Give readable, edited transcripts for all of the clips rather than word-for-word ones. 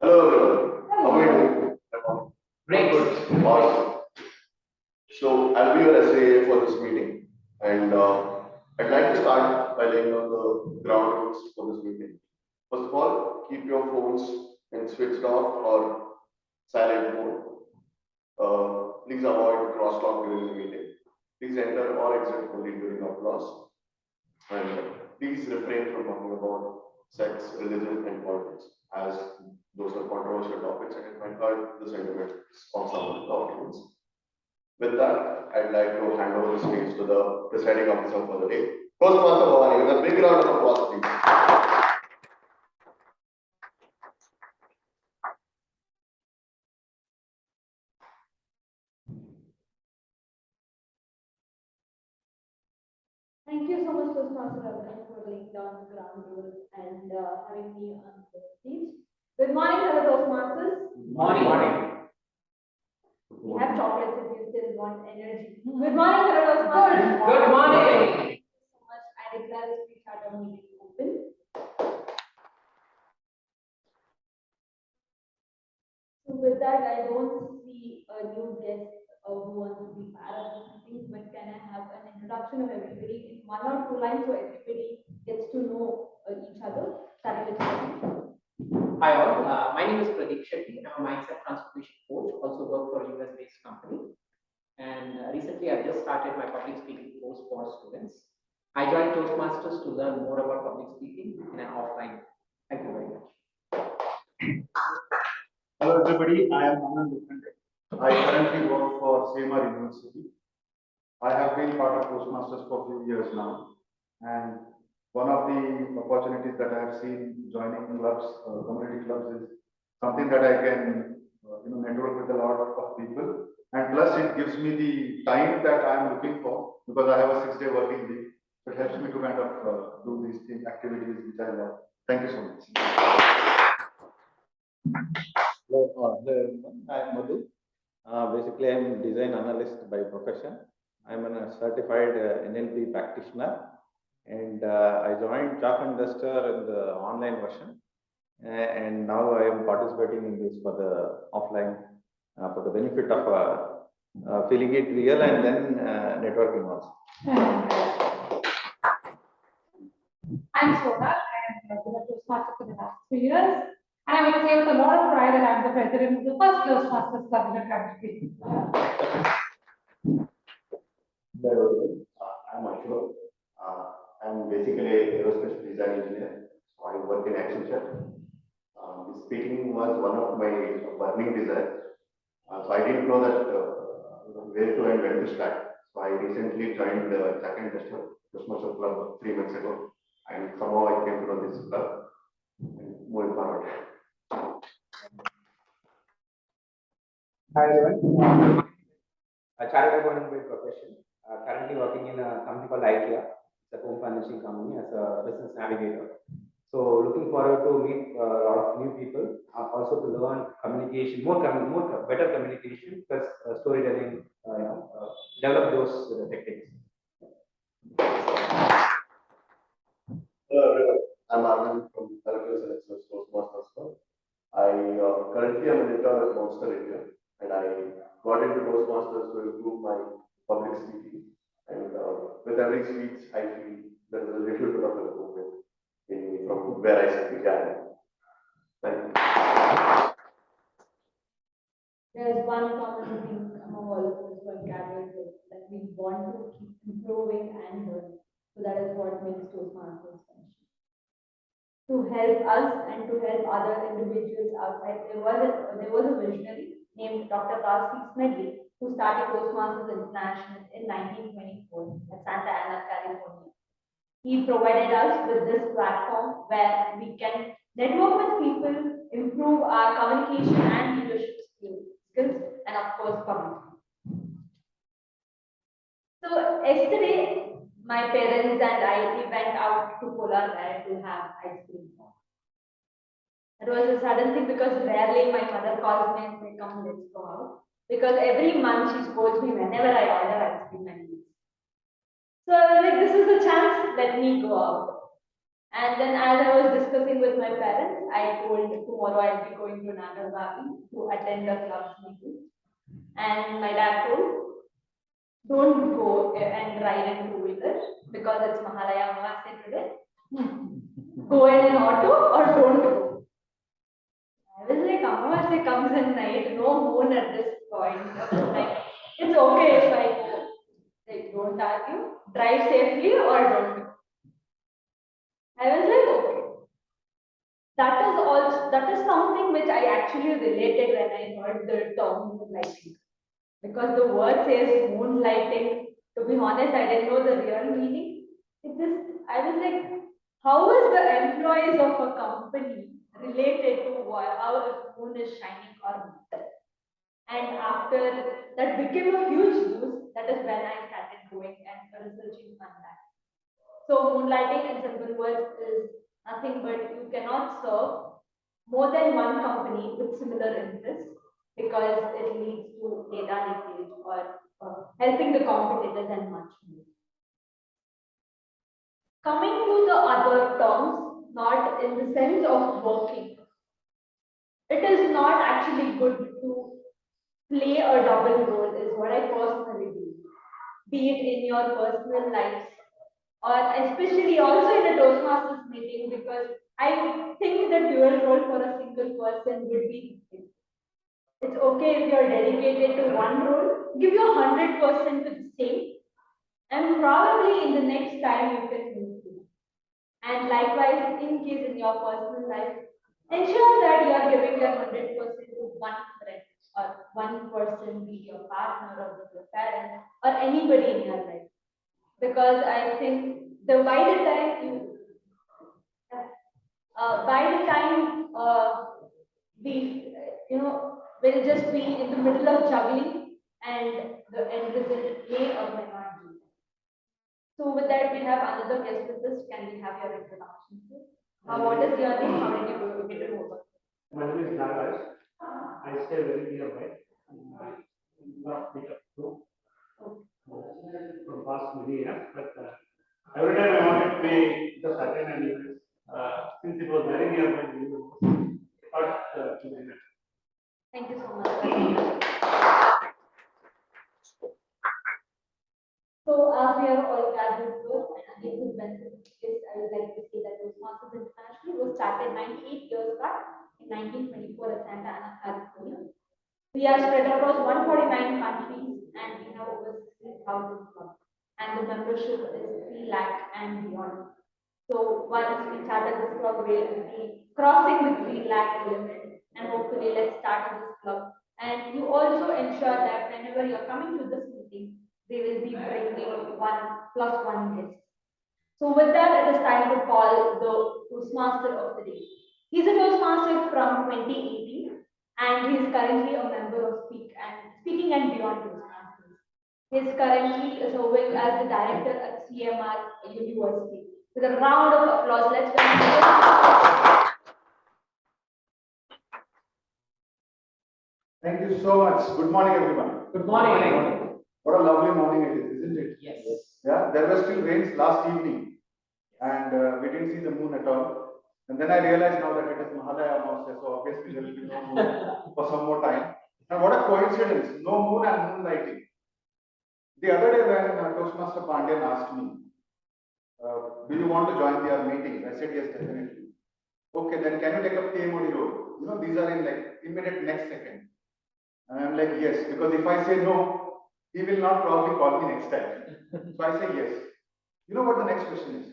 Hello everyone. How are you doing? Great. Good. Awesome. So I'll be your SAA for this meeting, and I'd like to start by laying down the ground rules for this meeting. First of all, keep your phones in switched off or silent mode. Please avoid crosstalk during the meeting. Please enter or exit only during applause. And please refrain from talking about sex, religion, and politics, as those are controversial topics and it might hurt the sentiments of some of the audience. With that, I'd like to hand over the stage to the presiding officer for the day. Toastmaster Bhavani, with a big round of applause, please. Thank you so much, Toastmaster Abhay, for laying down the ground rules and having me on the stage. Good morning, fellow Toastmasters. Morning. We have chocolates if you still want energy. Good morning, fellow Toastmasters. Good morning. Thank you so much. I declare this pre-charter meeting open. So with that, I don't see a new guest who wants to be part of this meeting, but can I have an introduction of everybody in 1 or 2 lines so everybody gets to know each other? Starting with you. Hi all, my name is Pradeep Shetty. I'm a mindset transformation coach, also work for a US-based company. And recently I just started my public speaking course for students. I joined Toastmasters to learn more about public speaking in an offline. Thank you very much. Hello everybody, I am Anand Dukhande. I currently work for Seymour University. I have been part of Toastmasters for a few years now, and one of the opportunities that I have seen joining clubs, community clubs, is something that I can network with a lot of people, and plus it gives me the time that I am looking for, because I have a 6-day working week. So it helps me to kind of do these activities which I love. Thank you so much. Hello everyone. I'm Madhu. Basically, I'm a design analyst by profession. I'm a certified NLP practitioner, and I joined Chalk and Duster in the online version, and now I am participating in this for the offline, for the benefit of feeling it real and then networking also. I'm Sona. I have been a Toastmaster for the last 3 years. And I would say with a lot of pride that I'm the president of the first Toastmasters Club in the country. I'm Ashok. I'm basically an aerospace design engineer. So I work in Accenture. Speaking was one of my burning desires. So I didn't know that where to and when to start. So I recently joined the Chalk and Duster Toastmasters Club 3 months ago, and somehow I came to know this club. And moving forward. Hi everyone. A chartered accountant by profession. Currently working in a company called IKEA. It's a home furnishing company as a business navigator. So looking forward to meet a lot of new people. Also to learn communication, better communication, plus storytelling. Develop those techniques. Hello everyone. I'm Arvind from Toastmasters Club. I currently am an intern at Monster India, and I got into Toastmasters to improve my public speaking. And with every speech, I feel there is a little bit of improvement from where I began. Thank you. There is one common thing among all of us who are gathered with, that we want to keep improving and learning. So that is what makes Toastmasters special. To help us and to help other individuals outside, there was a visionary named Dr. Ralph Smedley, who started Toastmasters International in 1924 at Santa Ana, California. He provided us with this platform where we can network with people, improve our communication and leadership skills, and of course, public. So yesterday, my parents and I went out to Polar Bear to have ice cream. It was a sudden thing because rarely my mother calls me and says, "Come, let's go out." Because every month she scolds me whenever I order ice cream and eat. So I was like, this is a chance, let me go out. And then as I was discussing with my parents, I told tomorrow I'll be going to Nagarbhavi to attend the club's meeting. And my dad told, don't go and ride in two-wheeler because it's Mahalaya Amavasya today. Go in an auto or don't go. I was like, Amavasya comes at night, no moon at this point. Like, it's okay if I go. Like, don't argue, drive safely or don't go. I was like, okay. That is something which I actually related when I heard the term moonlighting. Because the word says moonlighting. To be honest, I didn't know the real meaning. I was like, how is the employees of a company related to how a moon is shining or not? And after that became a huge news, that is when I started going and researching on that. So moonlighting in simple words is nothing but you cannot serve more than one company with similar interests because it leads to data leakage or helping the competitors and much more. Coming to the other terms, not in the sense of working, it is not actually good to play a double role is what I personally do, be it in your personal lives or especially also in a Toastmasters meeting because I think the dual role for a single person would be it's okay if you're dedicated to one role, give your 100% to the same, and probably in the next time you can move to. And likewise, in case in your personal life, ensure that you are giving your 100% to one friend or one person, be your partner or be your parent or anybody in your life. Because I think by the time we will just be in the middle of juggling and the end result may or may not be. So with that, we have another guest with us. Can we have your introduction? What is your name? How did you get to know? My name is Nagaraj. I stay very nearby. Not pick up too from past many years, but every time I wanted to be the certain and events, since it was very nearby, Thank you so much. So as we are all gathered here, and again with benefit is I would like to say that Toastmasters International was started 98 years back in 1924 at Santa Ana, California. We are spread across 149 countries and we have over 16,000 clubs. And the membership is 3 lakh and beyond. So once we started this club, we will be crossing the 3 lakh limit and hopefully let's start this club. And you also ensure that whenever you're coming to this meeting, they will be bringing 1+1 guest. So with that, it is time to call the Toastmaster of the day. He's a Toastmaster from 2018 and he is currently a member of Speaking and Beyond Toastmasters. He is currently serving as the director at CMR University. With a round of applause, let's welcome. Thank you so much. Good morning, everyone. Good morning. What a lovely morning it is, isn't it? Yes. Yeah, there were still rains last evening, and we didn't see the moon at all. And then I realized now that it is Mahalaya Amavasya, so obviously there will be no moon for some more time. And what a coincidence, no moon and moonlighting. The other day when Toastmaster Pandyan asked me, do you want to join their meetings? I said, yes, definitely. Okay, then can you take up TMOD role? You know, these are in like immediate next second. And I'm like, yes, because if I say no, he will not probably call me next time. So I say yes. You know what the next question is?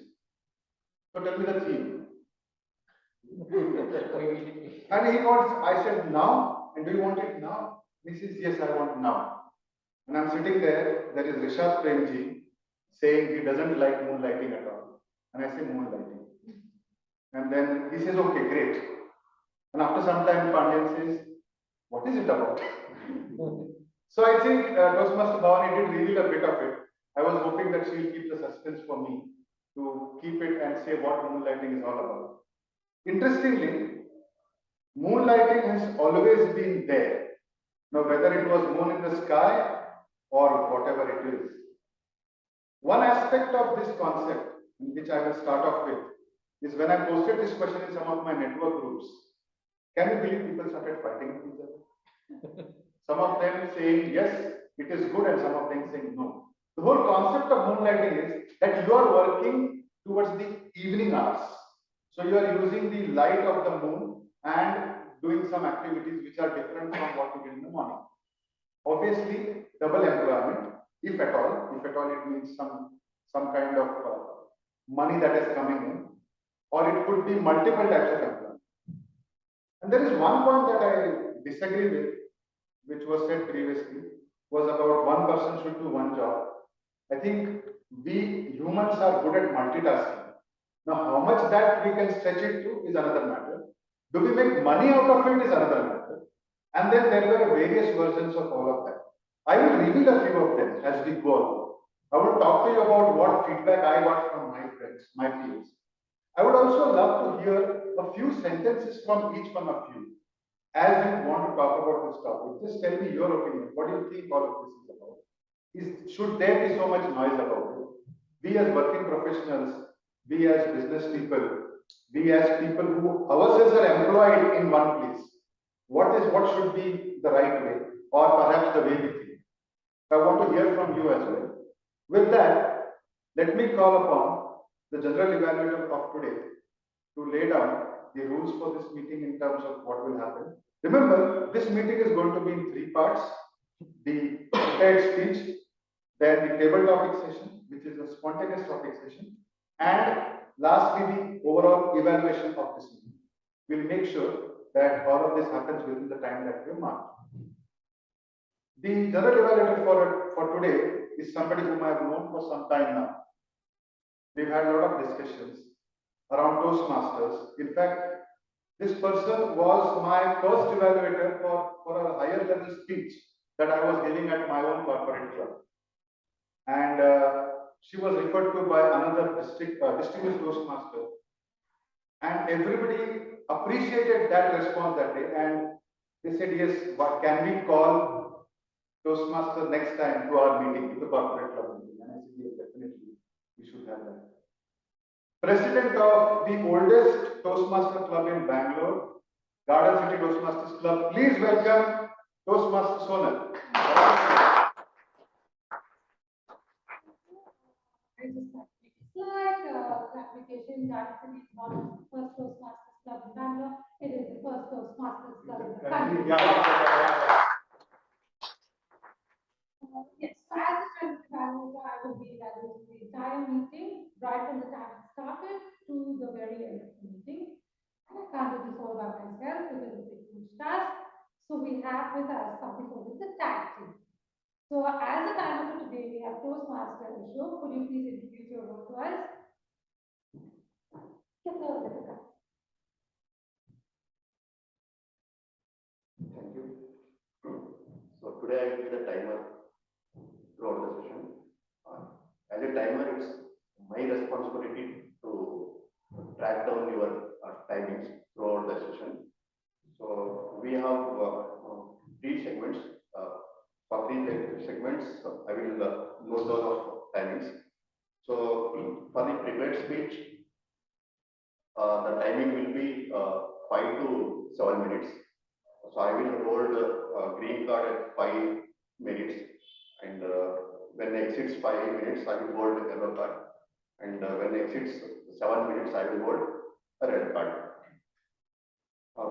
So tell me the theme. And he wants, I said now, and do you want it now? He says, yes, I want now. And I'm sitting there is Rishad Premji saying he doesn't like moonlighting at all. And I say moonlighting. And then he says, okay, great. And after some time, Pandyan says, what is it about? So I think Toastmaster Bhavani did reveal a bit of it. I was hoping that she'll keep the suspense for me to keep it and say what moonlighting is all about. Interestingly, moonlighting has always been there. Now, whether it was moon in the sky or whatever it is. One aspect of this concept, which I will start off with, is when I posted this question in some of my network groups, can you believe people started fighting with each other? Some of them saying yes, it is good, and some of them saying no. The whole concept of moonlighting is that you are working towards the evening hours. So you are using the light of the moon and doing some activities which are different from what you did in the morning. Obviously, double employment, if at all it means some kind of money that is coming in, or it could be multiple types of employment. And there is one point that I disagree with, which was said previously, was about one person should do one job. I think we humans are good at multitasking. Now, how much that we can stretch it to is another matter. Do we make money out of it is another matter. And then there were various versions of all of that. I will reveal a few of them as we go along. I will talk to you about what feedback I got from my friends, my peers. I would also love to hear a few sentences from each one of you as we want to talk about this topic. Just tell me your opinion. What do you think all of this is about? Should there be so much noise about it? We as working professionals, we as business people, we as people who ourselves are employed in one place, what should be the right way, or perhaps the way we think? I want to hear from you as well. With that, let me call upon the general evaluator of today to lay down the rules for this meeting in terms of what will happen. Remember, this meeting is going to be in 3 parts: the prepared speech, then the table topic session, which is a spontaneous topic session, and lastly, the overall evaluation of this meeting. We'll make sure that all of this happens within the time that we have marked. The general evaluator for today is somebody whom I have known for some time now. We've had a lot of discussions around Toastmasters. In fact, this person was my first evaluator for a higher level speech that I was giving at my own corporate club. And she was referred to by another distinguished Toastmaster. And everybody appreciated that response that day. And they said, yes, what can we call Toastmaster next time to our meeting, to the corporate club meeting? And I said, yes, definitely, we should have that. President of the oldest Toastmaster club in Bangalore, Garden City Toastmasters Club, please welcome Toastmaster Sonal. Slide, application that is not the first Toastmasters Club in Bangalore, it is the first Toastmasters Club in the country. Yes, so as the chair of the panel, I will be evaluating the entire meeting, right from the time it started to the very end of the meeting. And I can't do this all by myself because it's a huge task. So we have with us something called the tag team. So as a timer for today, we have Toastmaster Ashok. Could you please introduce your role to us? Thank you. So today I will be the timer throughout the session. As a timer, it's my responsibility to track down your timings throughout the session. So we have 3 segments. For 3 segments, I will note down of timings. So for the prepared speech, the timing will be 5 to 7 minutes. So I will hold a green card at 5 minutes, and when it exceeds 5 minutes, I will hold a yellow card, and when it exceeds 7 minutes, I will hold a red card.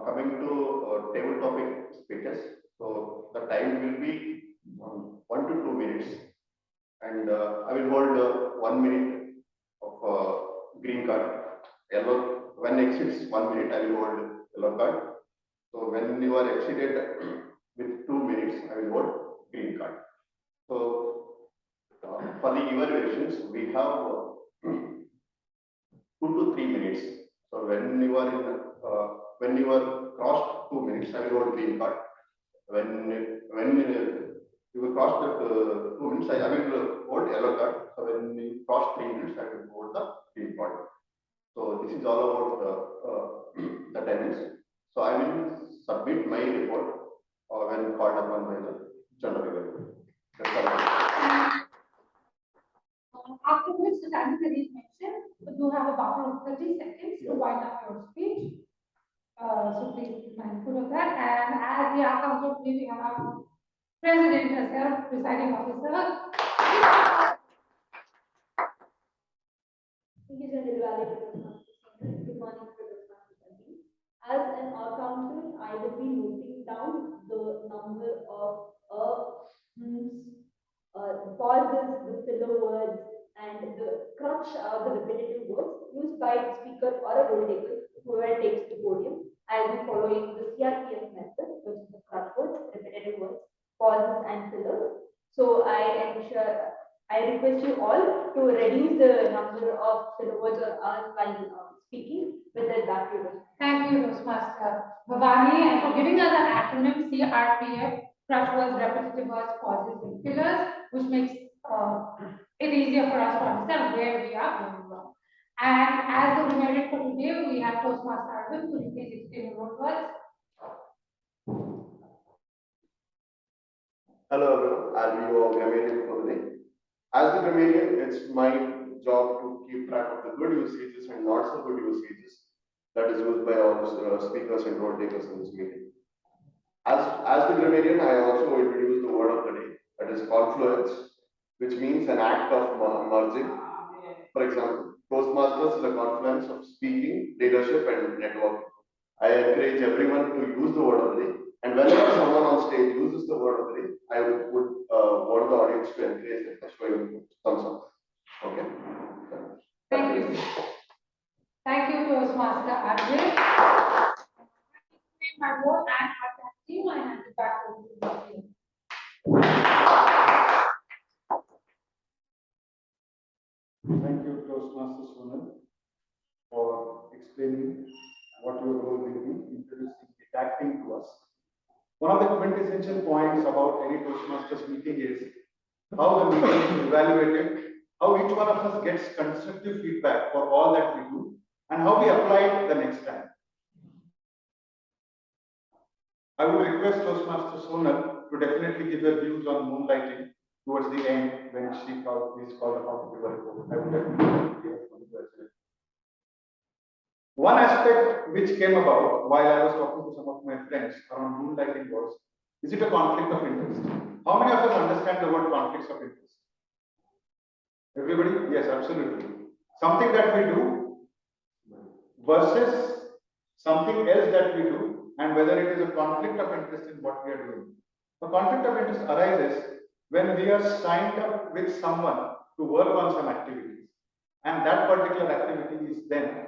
Coming to table topic speeches, so the time will be 1 to 2 minutes, and I will hold 1 minute of green card. Yellow, when exceeds 1 minute, I will hold yellow card. So when you are exceeded with 2 minutes, I will hold green card. So for the evaluations, we have 2 to 3 minutes. So when you are crossed 2 minutes, I will hold green card. When you will cross the 2 minutes, I will hold yellow card. So when you cross 3 minutes, I will hold the green card. So this is all about the timings. So I will submit my report when called upon by the general evaluator. After which the time period is mentioned, you have a buffer of 30 seconds to wind up your speech. So please be mindful of that. And as the accountability, we have President herself, presiding officer. Thank you, General Valley. Good morning, Toastmasters. As an accountant, I will be noting down the number of pauses, the filler words, and the crutch, the repetitive words used by the speaker or a role taker, whoever takes the podium. I'll be following the CRPS method, which is the crutch words, repetitive words, pauses, and fillers. So I request you all to reduce the number of filler words or hours while speaking. With that, back to you. Thank you, Toastmaster Bhavani, and for giving us an acronym CRPF, crutch words, repetitive words, pauses, and fillers, which makes it easier for us to understand where we are going wrong. And as the remainder for today, we have Toastmaster Arvind, who will please explain your own words. Hello everyone, I'll be your grammarian for the day. As the grammarian, it's my job to keep track of the good usages and not so good usages that is used by all the speakers and role takers in this meeting. As the grammarian, I also introduce the word of the day, that is confluence, which means an act of merging. For example, Toastmasters is a confluence of speaking, leadership, and networking. I encourage everyone to use the word of the day. And whenever someone on stage uses the word of the day, I would want the audience to encourage them by showing thumbs up. Okay? Thank you. Thank you, Toastmaster Arvind. My vote and our team, I hand it back over to the team. Thank you, Toastmaster Sonal, for explaining what your role will be, introducing the tacting to us. One of the quintessential points about any Toastmasters meeting is how the meeting is evaluated, how each one of us gets constructive feedback for all that we do, and how we apply it the next time. I would request Toastmaster Sonal to definitely give her views on moonlighting towards the end when she is called upon to give a report. I would definitely give her. One aspect which came about while I was talking to some of my friends around moonlighting was, is it a conflict of interest? How many of us understand the word conflicts of interest? Everybody? Yes, absolutely. Something that we do versus something else that we do, and whether it is a conflict of interest in what we are doing. The conflict of interest arises when we are signed up with someone to work on some activities, and that particular activity is then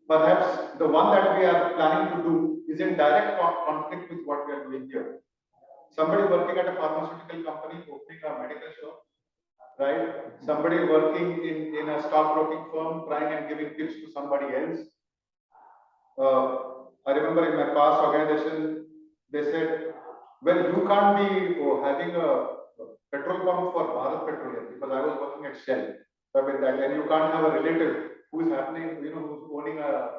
perhaps the one that we are planning to do is in direct conflict with what we are doing here. Somebody working at a pharmaceutical company opening a medical shop, right? Somebody working in a stockbroking firm trying and giving tips to somebody else. I remember in my past organization, they said, well, you can't be having a petrol pump for Bharat Petroleum because I was working at Shell. So with that, and you can't have a relative who's who's owning a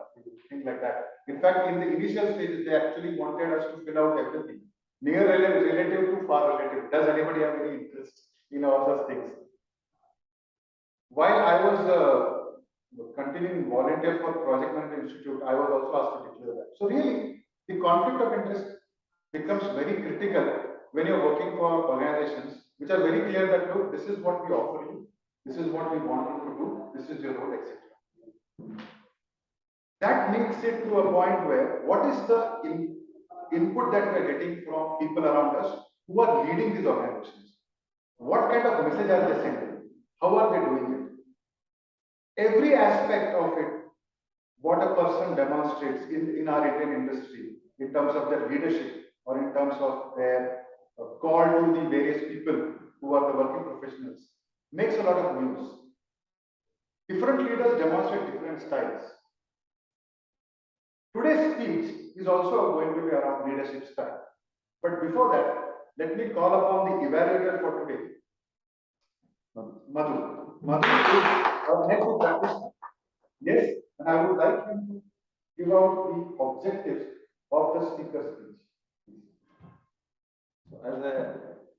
thing like that. In fact, in the initial stages, they actually wanted us to fill out everything. Near relative to far relative. Does anybody have any interest in all those things? While I was continuing volunteer for Project Management Institute, I was also asked to declare that. So really, the conflict of interest becomes very critical when you're working for organizations which are very clear that, look, this is what we offer you, this is what we want you to do, this is your role, etc. That makes it to a point where what is the input that we are getting from people around us who are leading these organizations? What kind of message are they sending? How are they doing it? Every aspect of it, what a person demonstrates in our Indian industry, in terms of their leadership or in terms of their call to the various people who are the working professionals, makes a lot of news. Different leaders demonstrate different styles. Today's speech is also going to be around leadership style. But before that, let me call upon the evaluator for today, Madhu. Madhu is our head of practitioner. Yes, and I would like him to give out the objectives of the speaker's speech. So as a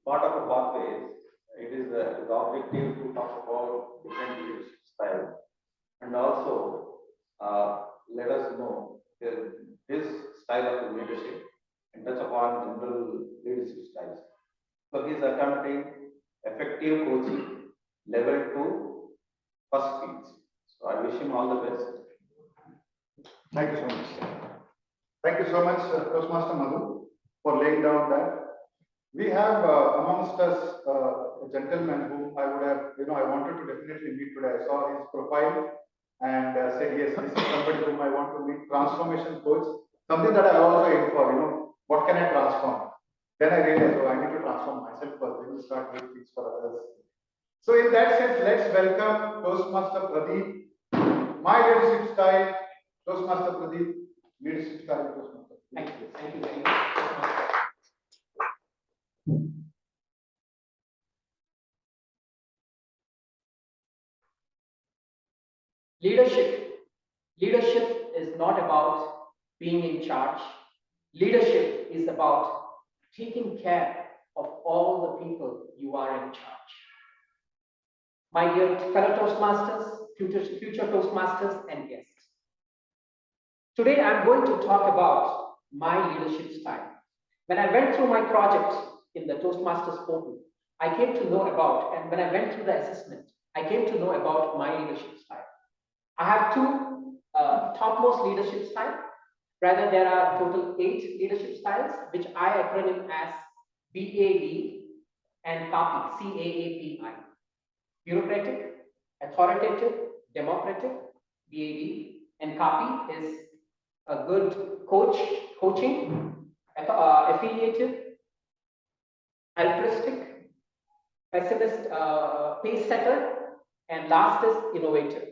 part of a pathway, it is the objective to talk about different leadership style, and also let us know his style of leadership and touch upon general leadership styles. So he is attempting effective coaching level 2 first skills. So I wish him all the best. Thank you so much. Thank you so much, Toastmaster Madhu, for laying down that. We have amongst us a gentleman whom I would have, I wanted to definitely meet today. I saw his profile and said, yes, this is somebody whom I want to meet, transformation coach, something that I also aim for, what can I transform? Then I realized, oh, I need to transform myself first, then we start doing things for others. So in that sense, let's welcome Toastmaster Pradeep. My leadership style, Toastmaster Pradeep, leadership style, Toastmaster. Thank you very much. Leadership is not about being in charge. Leadership is about taking care of all the people you are in charge. My dear fellow Toastmasters, future Toastmasters and guests. Today I'm going to talk about my leadership style. When I went through my project in the Toastmasters portal, I came to know about, and when I went through the assessment, I came to know about my leadership style. I have two topmost leadership styles. Rather, there are total 8 leadership styles, which I acronym as BAD and CAAPI, CAAPI. Bureaucratic, authoritative, democratic, BAD, and CAAPI is a good coaching, affiliative, altruistic, pessimist, pace setter, and last is innovative.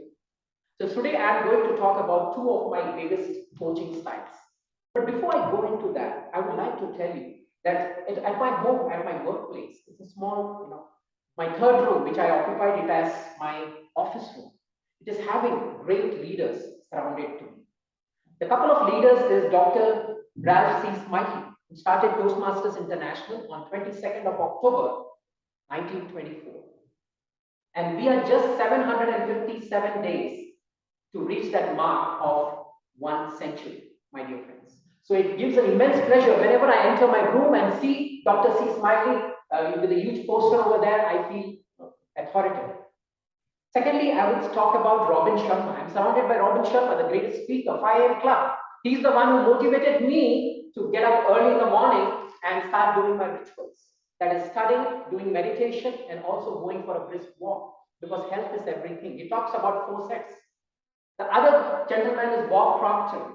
So today I am going to talk about 2 of my biggest coaching styles. But before I go into that, I would like to tell you that at my home, at my workplace, it's a small, my 3rd room, which I occupied it as my office room. It is having great leaders surrounded to me. The couple of leaders is Dr. Ralph C. Smiley, who started Toastmasters International on 22nd of October, 1924. And we are just 757 days to reach that mark of 1 century, my dear friends. So it gives an immense pleasure whenever I enter my room and see Dr. C. Smiley with a huge poster over there, I feel authoritative. Secondly, I would talk about Robin Sharma. I'm surrounded by Robin Sharma, the greatest speaker, 5 AM Club. He's the one who motivated me to get up early in the morning and start doing my rituals. That is studying, doing meditation, and also going for a brisk walk, because health is everything. He talks about 4 sets. The other gentleman is Bob Proctor.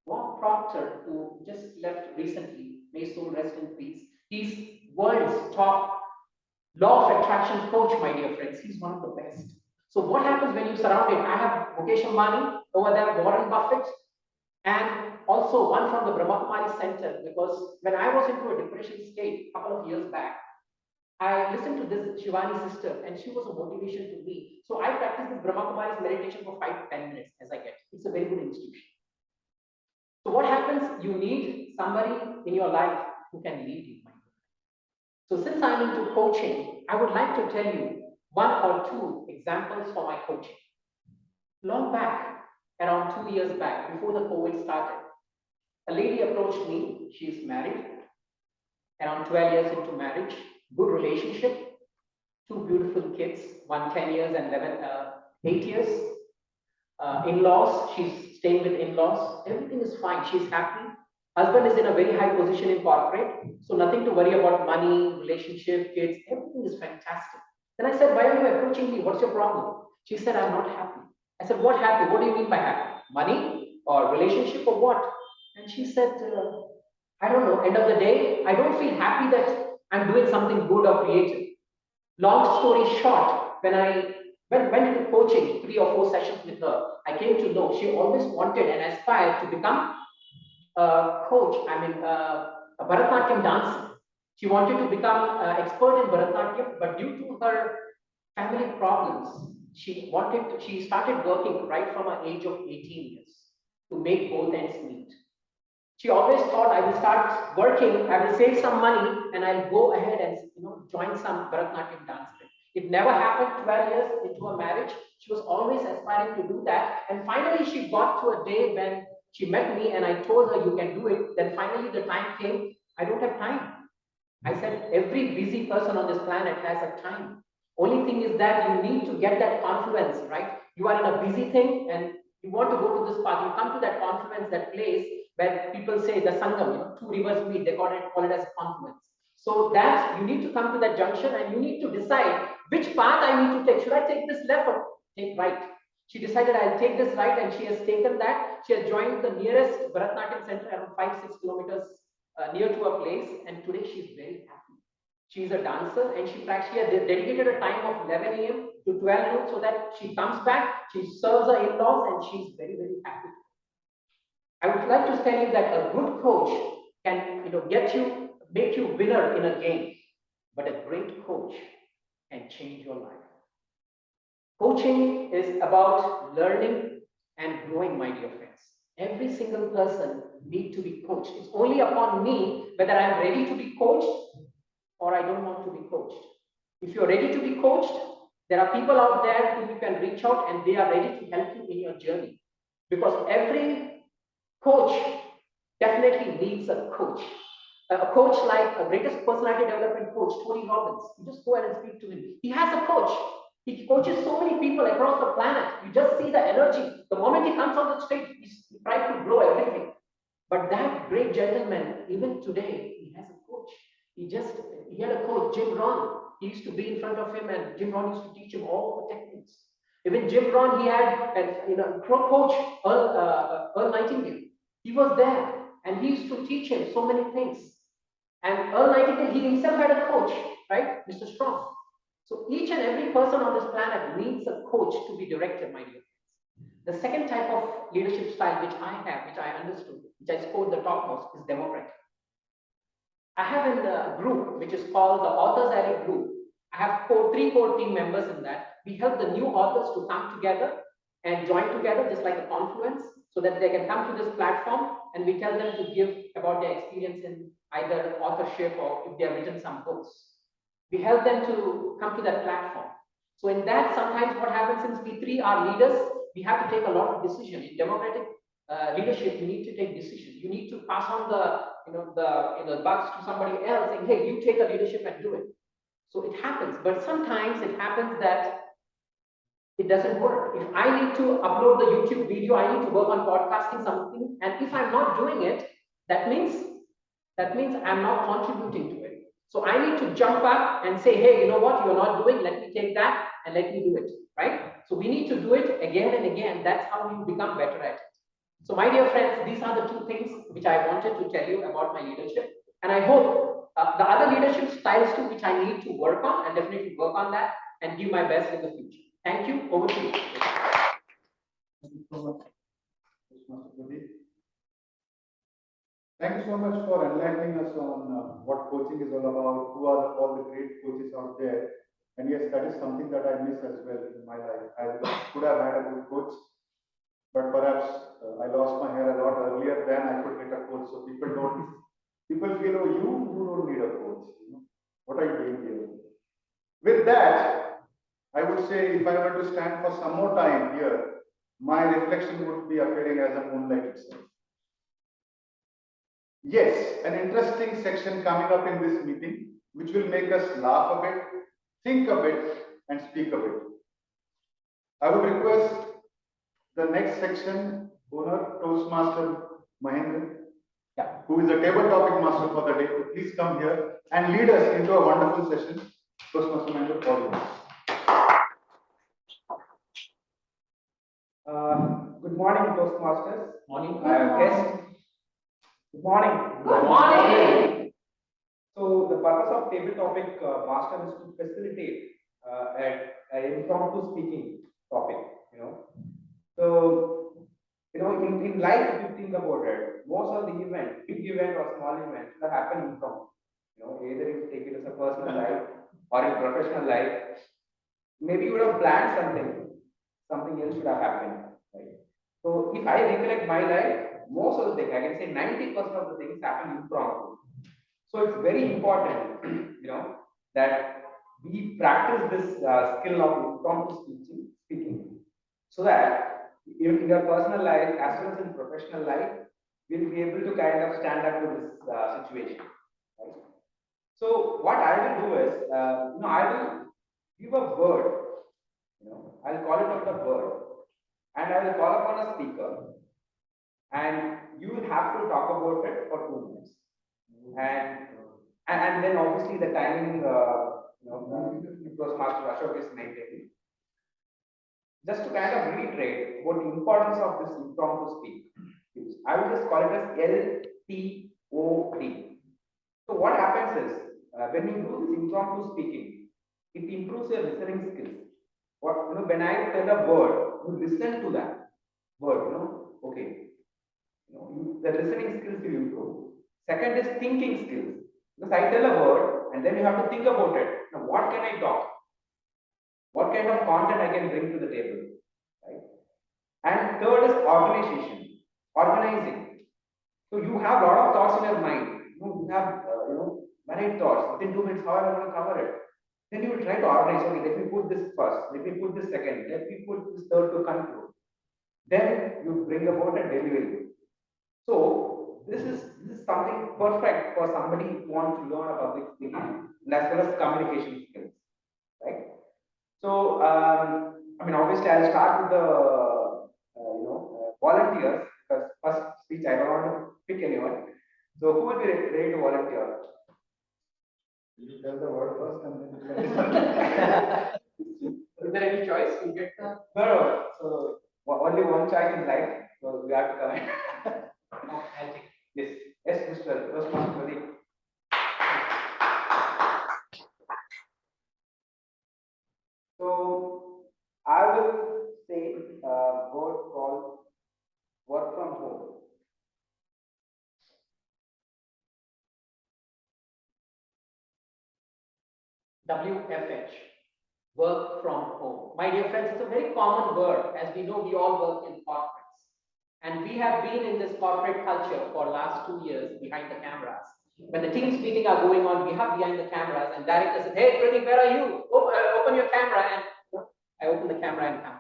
Bob Proctor, who just left recently, may soul rest in peace. He's world's top law of attraction coach, my dear friends. He's one of the best. So what happens when you surround it? I have Mukesh Ambani over there, Warren Buffett, and also one from the Brahma Kumari Center, because when I was into a depression state a couple of years back, I listened to this Shivani sister, and she was a motivation to me. So I practice this Brahma Kumari's meditation for 5 to 10 minutes as I get. It's a very good institution. So what happens? You need somebody in your life who can lead you. So since I'm into coaching, I would like to tell you 1 or 2 examples for my coaching. Long back, around 2 years back, before the COVID started, a lady approached me. She is married, around 12 years into marriage, good relationship, 2 beautiful kids, one 10 years and 8 years. In-laws, she's staying with in-laws. Everything is fine. She's happy. Husband is in a very high position in corporate, so nothing to worry about money, relationship, kids. Everything is fantastic. Then I said, why are you approaching me? What's your problem? She said, I'm not happy. I said, what happy? What do you mean by happy? Money or relationship or what? And she said, I don't know. End of the day, I don't feel happy that I'm doing something good or creative. Long story short, when I went into coaching, 3 or 4 sessions with her, I came to know she always wanted and aspired to become a coach, a Bharatanatyam dancer. She wanted to become expert in Bharatanatyam, but due to her family problems, she started working right from her age of 18 years to make both ends meet. She always thought, I will start working, I will save some money, and I'll go ahead and join some Bharatanatyam dance. It never happened 12 years into a marriage. She was always aspiring to do that. And finally, she got to a day when she met me and I told her, you can do it. Then finally the time came, I don't have time. I said, every busy person on this planet has a time. Only thing is that you need to get that confluence, right? You are in a busy thing and you want to go to this path. You come to that confluence, that place where people say the Sangam, two rivers meet, they call it as a confluence. So that you need to come to that junction and you need to decide which path I need to take. Should I take this left or take right? She decided I'll take this right and she has taken that. She has joined the nearest Bharatanatyam center around 5-6 kilometers near to a place, and today she's very happy. She's a dancer and she has dedicated a time of 11 a.m. to 12 noon so that she comes back, she serves her in-laws and she's very, very happy. I would like to tell you that a good coach can make you winner in a game, but a great coach can change your life. Coaching is about learning and growing, my dear friends. Every single person needs to be coached. It's only upon me whether I'm ready to be coached or I don't want to be coached. If you're ready to be coached, there are people out there who you can reach out and they are ready to help you in your journey. Because every coach definitely needs a coach. A coach like a greatest personality development coach, Tony Robbins. You just go ahead and speak to him. He has a coach. He coaches so many people across the planet. You just see the energy. The moment he comes on the stage, he tries to blow everything. But that great gentleman, even today, he has a coach. He had a coach, Jim Rohn. He used to be in front of him, and Jim Rohn used to teach him all the techniques. Even Jim Rohn, he had a coach, Earl Nightingale. He was there, and he used to teach him so many things. And Earl Nightingale, he himself had a coach, right, Mr. Strong. So each and every person on this planet needs a coach to be directed, my dear friends. The second type of leadership style which I have, which I understood, which I scored the topmost, is democratic. I have a group which is called the Authors Alley Group. I have three core team members in that. We help the new authors to come together and join together, just like a confluence, so that they can come to this platform and we tell them to give about their experience in either authorship or if they have written some books. We help them to come to that platform. So in that, sometimes what happens, since we three are leaders, we have to take a lot of decision. In democratic leadership, you need to take decision. You need to pass on the bucks to somebody else, saying, "Hey, you take a leadership and do it." So it happens, but sometimes it happens that it doesn't work. If I need to upload the YouTube video, I need to work on podcasting something, and if I'm not doing it, that means I'm not contributing to it. So I need to jump up and say, hey, you know what, you're not doing, let me take that and let me do it, right? So we need to do it again and again. That's how you become better at it. So my dear friends, these are the two things which I wanted to tell you about my leadership. And I hope the other leadership styles too, which I need to work on, and definitely work on that and give my best in the future. Thank you. Over to you. Thank you so much, Mr. Pradeep. Thank you so much for enlightening us on what coaching is all about, who are all the great coaches out there. And yes, that is something that I miss as well in my life. I could have had a good coach, but perhaps I lost my hair a lot earlier than I could get a coach. So people feel, oh, you don't need a coach. What are you doing here? With that, I would say if I were to stand for some more time here, my reflection would be appearing as a moonlight itself. Yes, an interesting section coming up in this meeting, which will make us laugh a bit, think a bit, and speak a bit. I would request the next section owner, Toastmaster Mahendra, who is a table topic master for the day, to please come here and lead us into a wonderful session. Toastmaster Mahendra, for you. Good morning, Toastmasters. Morning. Guests. Good morning. Good morning. So the purpose of table topic master is to facilitate an impromptu speaking topic. So in life, if you think about it, most of the event, big event or small event, that happen impromptu. Either you take it as a personal life or in professional life. Maybe you would have planned something else should have happened, right? So if I recollect my life, most of the things, I can say 90% of the things happen impromptu. So it's very important, that we practice this skill of impromptu speaking, so that in your personal life as well as in professional life, we'll be able to kind of stand up to this situation. Right? So what I will do is, I will give a word. I'll call it out a word, and I will call upon a speaker, and you will have to talk about it for 2 minutes, and then obviously the timing, it was Master Ashok is maintaining. Just to kind of reiterate about the importance of this impromptu speech, I will just call it as LTOD. So what happens is, when you do this impromptu speaking, it improves your listening skills. When I tell a word, you listen to that word. Okay, the listening skills will improve. Second is thinking skills. Because I tell a word, and then you have to think about it. Now, what can I talk? What kind of content I can bring to the table, right? And third is organizing. So you have a lot of thoughts in your mind. You have varied thoughts. Within 2 minutes, how am I going to cover it? Then you will try to organize. Okay, let me put this first. Let me put this second. Let me put this third to conclude. Then you bring about a delivery. So this is something perfect for somebody who wants to learn a public speaking and as well as communication skills, right? So obviously I'll start with the volunteers, because first speech I don't want to pick anyone. So who will be ready to volunteer? You tell the word first and then Is there any choice? You get No. So only one choice in life. So we have to come in. I'll take. Yes, Mr. Toastmaster. So I will say a word called work from home. WFH, work from home. My dear friends, it's a very common word. As we know, we all work in corporates. And we have been in this corporate culture for last 2 years behind the cameras. When the teams meeting are going on, we have behind the cameras, and director says, "Hey, Pradeep, where are you? Open your camera." And I open the camera and come.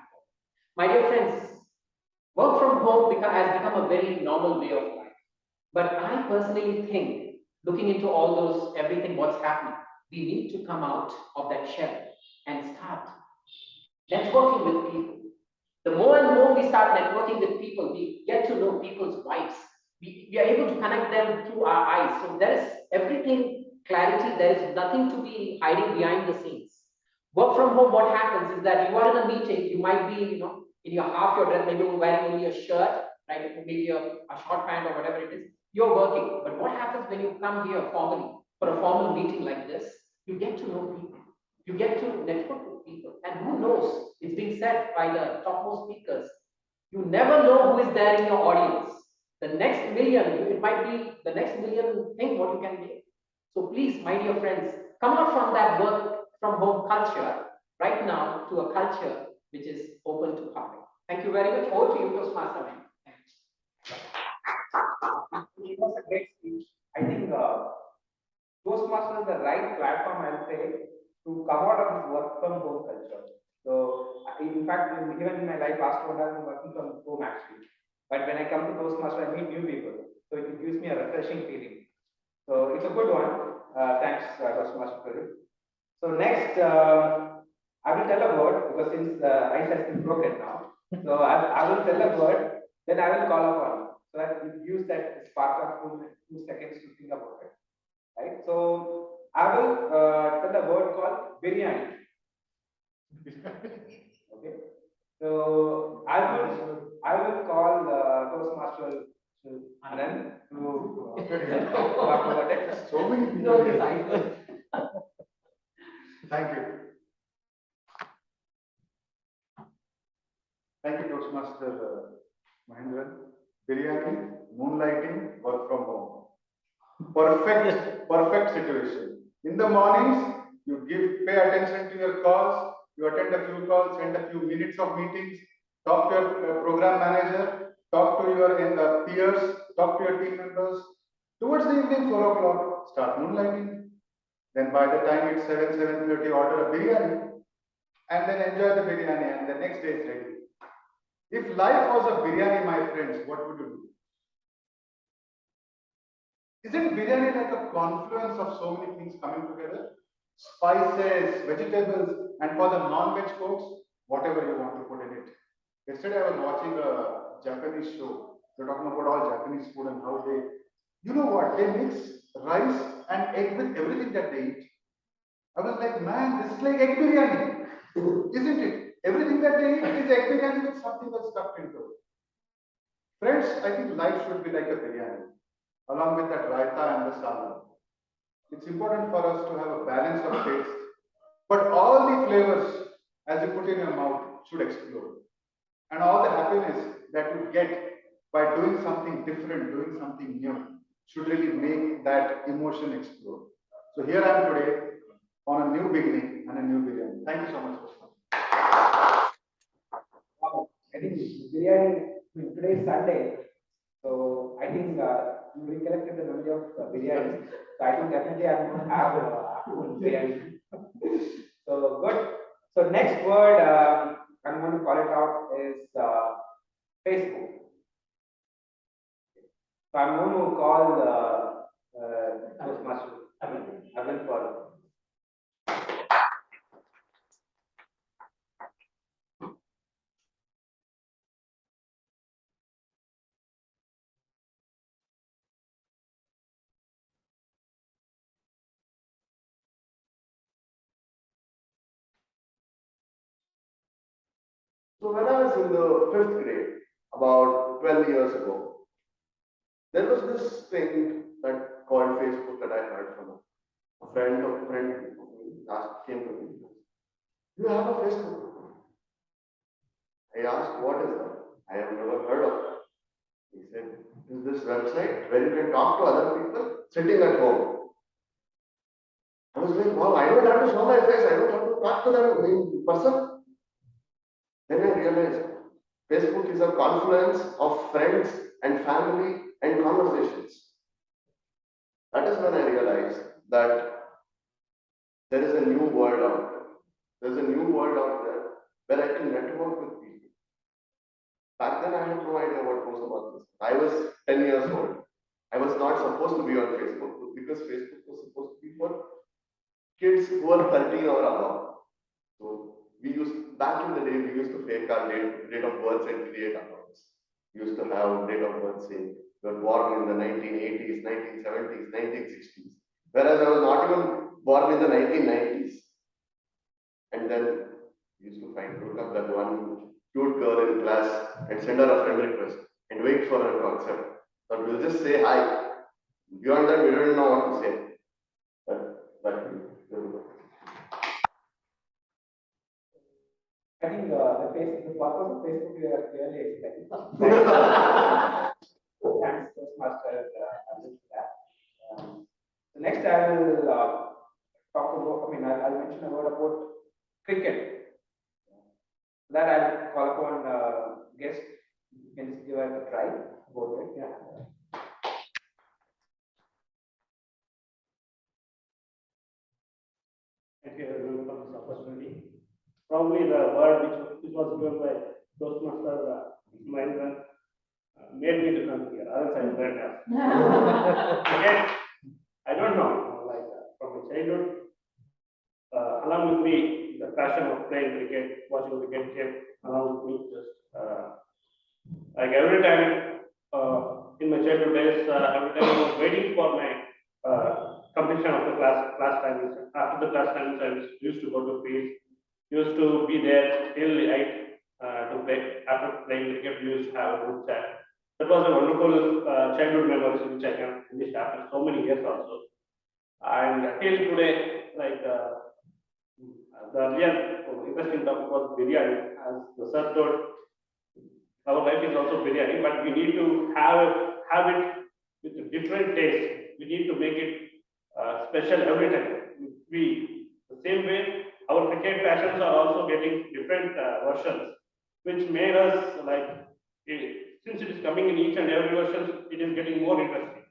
My dear friends, work from home has become a very normal way of life. But I personally think, looking into all those, everything what's happening, we need to come out of that shell and start networking with people. The more and more we start networking with people, we get to know people's vibes. We are able to connect them through our eyes. So there is everything clarity. There is nothing to be hiding behind the scenes. Work from home, what happens is that you are in a meeting, you might be, in your half your dress, maybe you're wearing only a shirt, right? Maybe a short pant or whatever it is. You're working. But what happens when you come here formally for a formal meeting like this? You get to know people. You get to network with people. And who knows? It's being said by the topmost speakers. You never know who is there in your audience. The next million, it might be the next million thing what you can make. So please, my dear friends, come out from that work from home culture right now to a culture which is open to public. Thank you very much. Over to you, Toastmaster. Thanks. It was a great speech. I think Toastmaster is the right platform, I'll say, to come out of this work from home culture. So, in fact, even in my life, last 1 hour, I'm working from home actually. But when I come to Toastmaster, I meet new people. So it gives me a refreshing feeling. So it's a good one. Thanks, Toastmaster. So next, I will tell a word, because since the ice has been broken now. So I will tell a word, then I will call upon. So that you use that spark of 2 seconds to think about it. Right? So I will tell a word called biryani. Okay. So I will call Toastmaster Anand to talk about it. so many people. No, it's Thank you. Thank you, Toastmaster Mahendran. Biryani, moonlighting, work from home. Perfect situation. In the mornings, you pay attention to your calls, you attend a few calls, spend a few minutes of meetings, talk to your program manager, talk to your peers, talk to your team members. Towards the evening, 4 o'clock, start moonlighting. Then by the time it's 7:30, order a biryani and then enjoy the biryani and the next day it's ready. If life was a biryani, my friends, what would you do? Isn't biryani like a confluence of so many things coming together? Spices, vegetables, and for the non-veg folks, whatever you want to put in it. Yesterday I was watching a Japanese show. They're talking about all Japanese food and how they, you know what, they mix rice and egg with everything that they eat. I was like, man, this is like egg biryani, isn't it? Everything that they eat is egg biryani with something that's stuffed into it. Friends, I think life should be like a biryani, along with that raita and the salad. It's important for us to have a balance of taste, but all the flavors, as you put in your mouth, should explode. And all the happiness that you get by doing something different, doing something new, should really make that emotion explode. So here I am today on a new beginning and a new biryani. Thank you so much. Wow. I think biryani, today is Sunday, so I think you recollected the memory of biryani. So I think definitely I'm going to have afternoon biryani. So good. So next word I'm going to call it out is Facebook. So I'm going to call Toastmaster Avan for. So when I was in the fifth grade, about 12 years ago, there was this thing that called Facebook that I heard from a friend of me came to me. You have a Facebook? I asked, what is that? I have never heard of that. He said, is this website where you can talk to other people sitting at home? I was like, wow, I don't have to show my face. I don't have to talk to them in person. Then I realized Facebook is a confluence of friends and family and conversations. That is when I realized that there is a new world out there. There's a new world out there where I can network with people. Back then, I had no idea what was about this. I was 10 years old. I was not supposed to be on Facebook because Facebook was supposed to be for kids who are 13 or above. So back in the day, we used to fake our date of birth and create accounts. We used to have date of birth saying you were born in the 1980s, 1970s, 1960s. Whereas I was not even born in the 1990s. And then we used to look up that one cute girl in class and send her a friend request and wait for her to accept. But we'll just say hi. Beyond that, we don't know what to say. But I think the purpose of Facebook you have clearly explained. Thanks, Toastmaster, for that. So next I will talk about, I'll mention a word about cricket. That I'll call upon guest. You can just give us a try about it. Yeah. Thank you everyone for this opportunity. Probably the word which was given by Toastmaster Mahendra made me to come here. Otherwise, I would not have. Again, I don't know, like from my childhood, along with me, the passion of playing cricket, watching cricket came along with me. Just like every time in my childhood days, every time I was waiting for my completion of the class timings. After the class timings, I used to go to field, used to be there till night to play. After playing cricket, we used to have a good chat. That was a wonderful childhood memories which I can finish after so many years also. And till today, like the real interesting topic was biryani, as the sir told. Our life is also biryani, but we need to have it with different taste. We need to make it special every time. The same way our cricket passions are also getting different versions, which made us like since it is coming in each and every version, it is getting more interesting.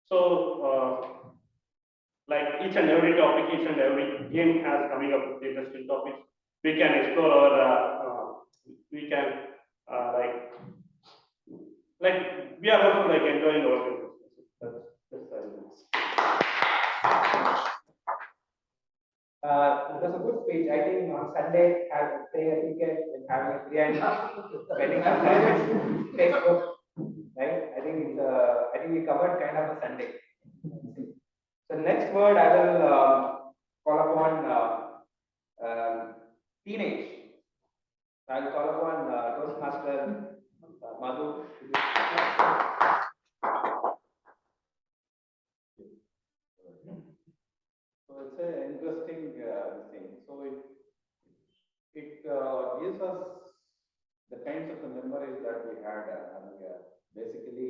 So like each and every topic, each and every game has coming up with interesting topics. We can explore our, we can like we are also like enjoying our business. That's how it is. It was a good speech. I think on Sunday, playing a cricket and having a biryani, spending some time with Facebook, right? I think we covered kind of a Sunday. So next word I will call upon teenage. I will call upon Toastmaster Madhu. So it's an interesting thing. So it gives us the kinds of the memories that we had earlier. Basically,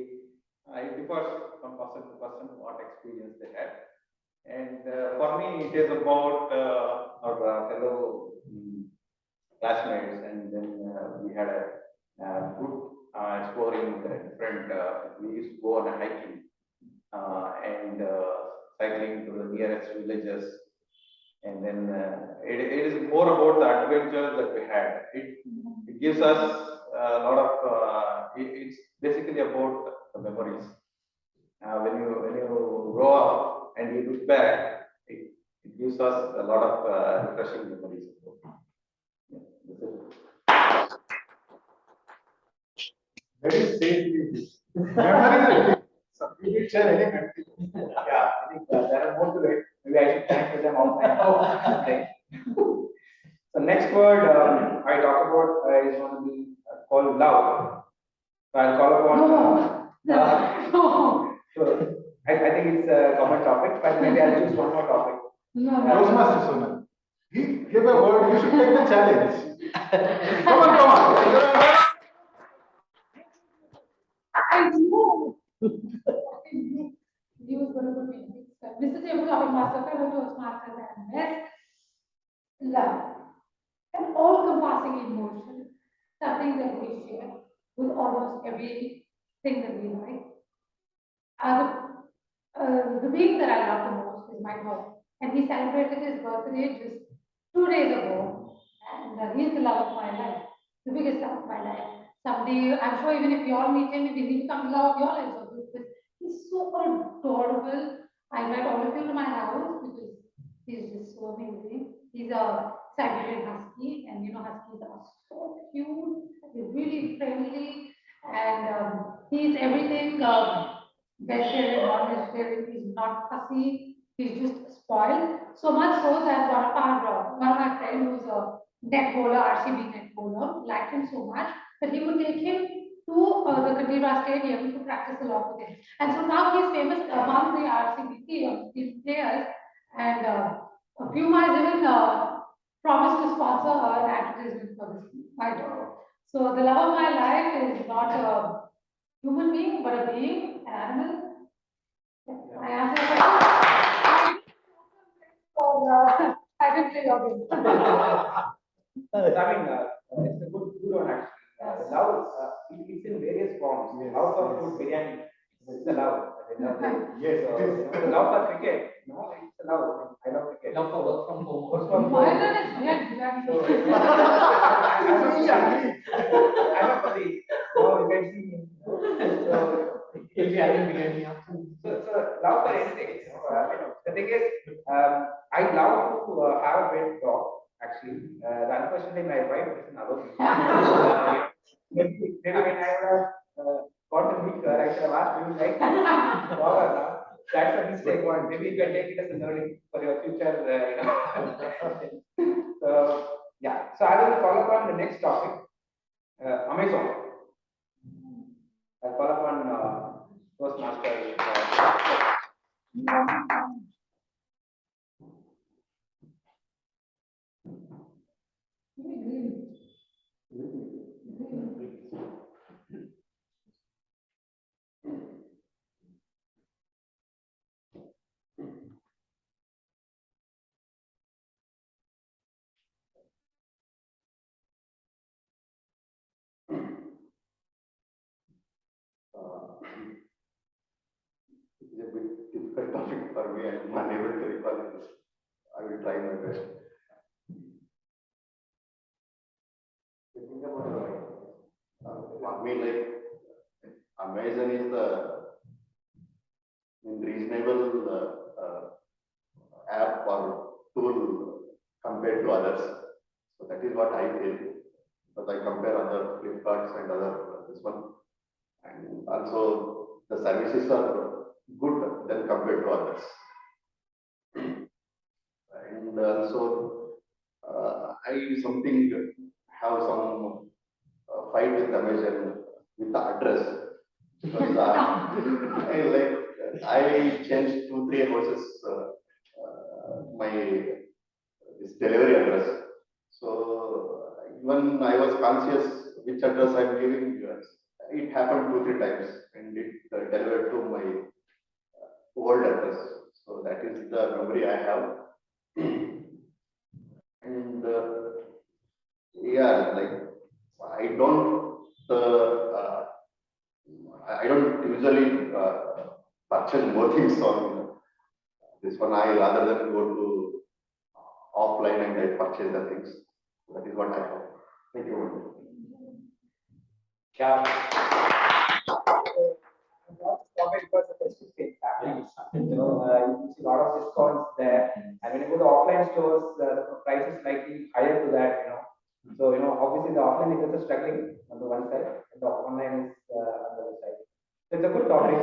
it differs from person to person what experience they had. And for me, it is about our fellow classmates, and then we had a good exploring different. We used to go on a hiking and cycling to the nearest villages, and then it is more about the adventures that we had. It gives us a lot of. It's basically about the memories. When you grow up and you look back, it gives us a lot of refreshing memories. Yeah, this is it. Very safely. Memory. You will share any country. Yeah, I think there are more to it. Maybe I should connect with them offline. So next word I talk about is going to be called love. So I'll call upon. No. So I think it's a common topic, but maybe I'll choose one more topic. Toastmaster Sonal. Give a word, you should take the challenge. Come on. I know. He was going to put me. Mr. Table Topic Master, fellow Toastmasters, and best love. An all-encompassing emotion, something that we share with almost everything that we like. The being that I love the most is my dog, and he celebrated his birthday just 2 days ago, and he's the love of my life, the biggest love of my life. Someday, I'm sure even if you all meet him, he becomes the love of your lives also, because he's so adorable. I invite all of you to my house because he's just so amazing. He's a Siberian Husky, and you know, Huskies are so cute, they're really friendly, and he's everything. Vegetarian, non-vegetarian, he's not fussy, he's just spoiled. So much so that one of my friends who's a net bowler, RCB net bowler, liked him so much that he would take him to the Kandivra Stadium to practice along with him. And so now he's famous among the RCB team players, and a few miles even promised to sponsor an advertisement for this my dog. So the love of my life is not a human being, but a being, an animal. I answer your question. I didn't play your game. I mean, it's a good one actually. Love, it's in various forms. Yes, Love for yes. food, biryani, it's a love. Yes, it is. The love for cricket, no, it's a love. I love cricket. Love for work from home. Work from My home. turn is biryani. I'm a colleague. No, you can see me. So, He'll be having biryani after. so love for anything. The thing is, I love to have a pet dog. Actually, unfortunately, my wife doesn't allow me. Maybe when I would have got to meet her, I should have asked, "Do you like dog or not?" That's a mistake. Maybe you can take it as a learning for your future. So yeah. So I will call upon the next topic, Amazon. I'll call upon Toastmaster. It is a bit difficult perfect for me. I'm unable to recall it. I will try my best. For me, like Amazon is the reasonable app or tool compared to others. So that is what I feel. But I compare other Flipkarts and other this one, and also the services are good than compared to others. And also I something have some fight with Amazon with the address because I changed 2-3 houses my this delivery address. So even I was conscious which address I'm giving. It happened 2-3 times and it delivered to my old address. So that is the memory I have. And yeah, like I don't usually purchase more things on this one. I rather than go to offline and I purchase the things. That is what I have. Thank you. Yeah. Topic was the festive state happening. You see a lot of discounts there, and when you go to offline stores, the price is slightly higher to that. So obviously the offline is also struggling on the one side, and the online is on the other side. So it's a good topic.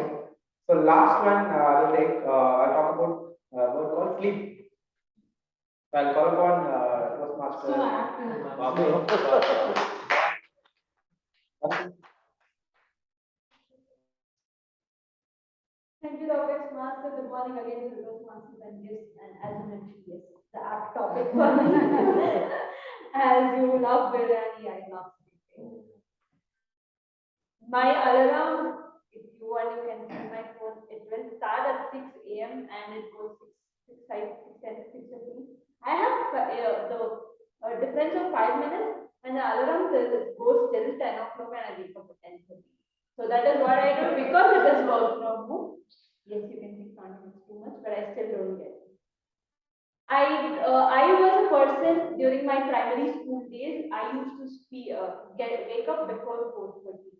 So last one I'll take. I'll talk about word called sleep. So I'll call upon Toastmaster. So active. Thank you, Dr. Master. Good morning again to the Toastmasters and guests. And as you mentioned, yes, the apt topic for me. As you love biryani, I love sleeping. My alarm, if you want, you can see my phone. It will start at 6 a.m. and it goes 6, 10, 6:15. I have the difference of 5 minutes, and the alarm goes till 10 o'clock, and I wake up at 10:30. So that is what I do because it is work from home. Yes, you can think it's too much, but I still don't get it. I was a person during my primary school days. I used to wake up before 4:30.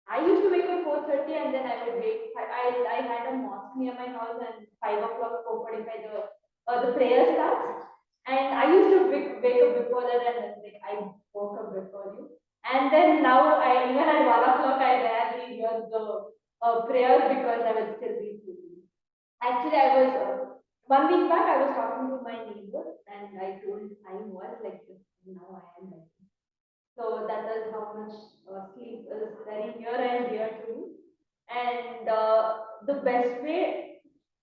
I used to wake up 4:30 and then I would wake. I had a mosque near my house and 5 o'clock 4:45 the prayer starts. And I used to wake up before that and then like I woke up before you. And then now even at 1 o'clock I rarely hear the prayers because I will still be sleeping. Actually, I was 1 week back. I was talking to my neighbor and I told I was like this. Now I am like this. So that is how much sleep is very near and dear to me. And the best way,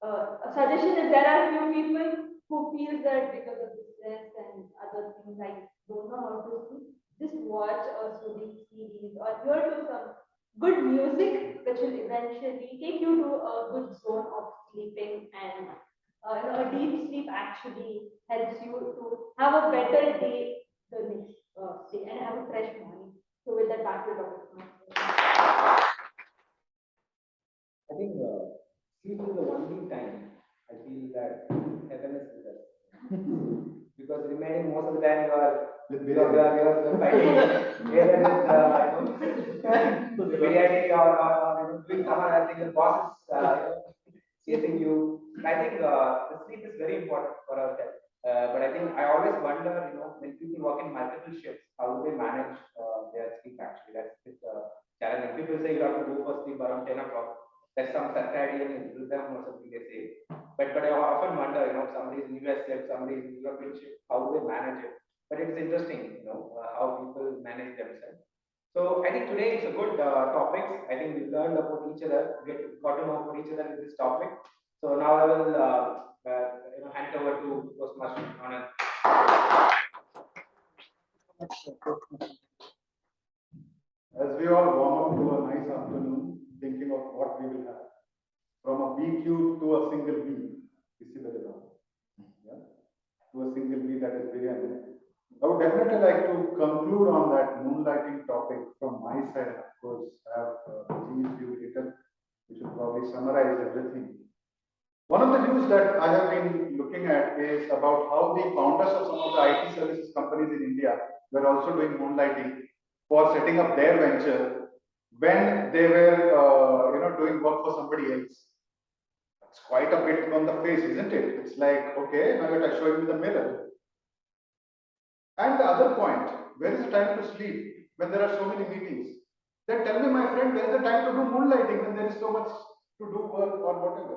a suggestion is there are few people who feel that because of the stress and other things, I don't know how to sleep. Just watch a soothing series or hear to some good music, which will eventually take you to a good zone of sleeping. And a deep sleep actually helps you to have a better day the next day and have a fresh morning. So with that, back to Dr. I think sleep is the only time I feel that heaven is with us. Because remaining most of the time you are fighting either with biryani or doing some other thing. The boss is chasing you. I think the sleep is very important for our health. But I think I always wonder, when people work in multiple shifts, how do they manage their sleep actually? That's challenging. People say you have to go for sleep around 10 o'clock. There's some circadian rhythm or something they say. But I often wonder, if somebody is in US shift, somebody is in European shift, how do they manage it? But it's interesting, how people manage themselves. So I think today it's a good topic. I think we learned about each other, got to know about each other with this topic. So now I will hand over to Toastmaster Anand. As we all warm up to a nice afternoon, thinking of what we will have, from a B cube to a single B, yeah, to a single B, that is biryani. I would definitely like to conclude on that moonlighting topic from my side. Of course, I have seen few written, which will probably summarize everything. One of the news that I have been looking at is about how the founders of some of the IT services companies in India were also doing moonlighting for setting up their venture when they were, doing work for somebody else. It's quite a bit on the face, isn't it? It's like, okay, now you're showing me the mirror. And the other point, where is the time to sleep when there are so many meetings? Then tell me, my friend, where is the time to do moonlighting when there is so much to do work or whatever?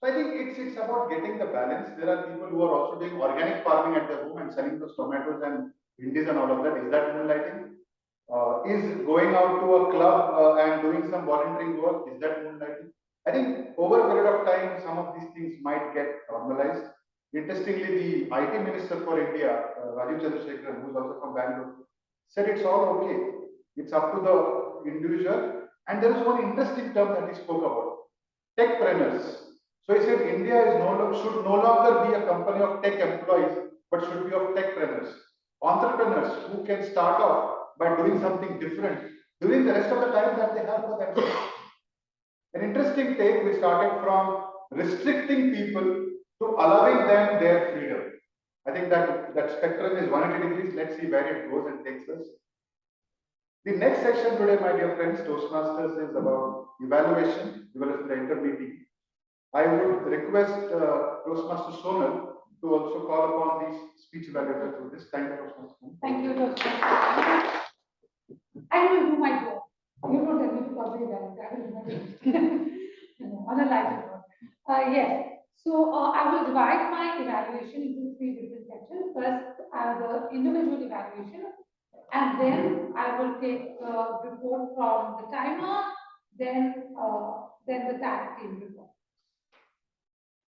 So I think it's about getting the balance. There are people who are also doing organic farming at their home and selling those tomatoes and vindies and all of that. Is that moonlighting? Is going out to a club and doing some volunteering work, is that moonlighting? I think over a period of time, some of these things might get normalized. Interestingly, the IT Minister for India, Rajiv Chandrasekharan, who is also from Bangalore, said it's all okay. It's up to the individual. And there is one interesting term that he spoke about, techpreneurs. So he said India should no longer be a company of tech employees, but should be of techpreneurs. Entrepreneurs who can start off by doing something different during the rest of the time that they have for themselves. An interesting take, we started from restricting people to allowing them their freedom. I think that spectrum is 180 degrees. Let's see where it goes and takes us. The next section today, my dear friends, Toastmasters, is about evaluation, the intermeeting. I would request Toastmaster Sonal to also call upon these speech evaluators with this kind of Toastmaster. Thank you, Toastmaster. I will do my job. You don't tell me to copy that. I will do my job. On a lighter note. Yes. So I will divide my evaluation into 3 different sections. First, the individual evaluation, and then I will take the report from the timer, then the tag team report.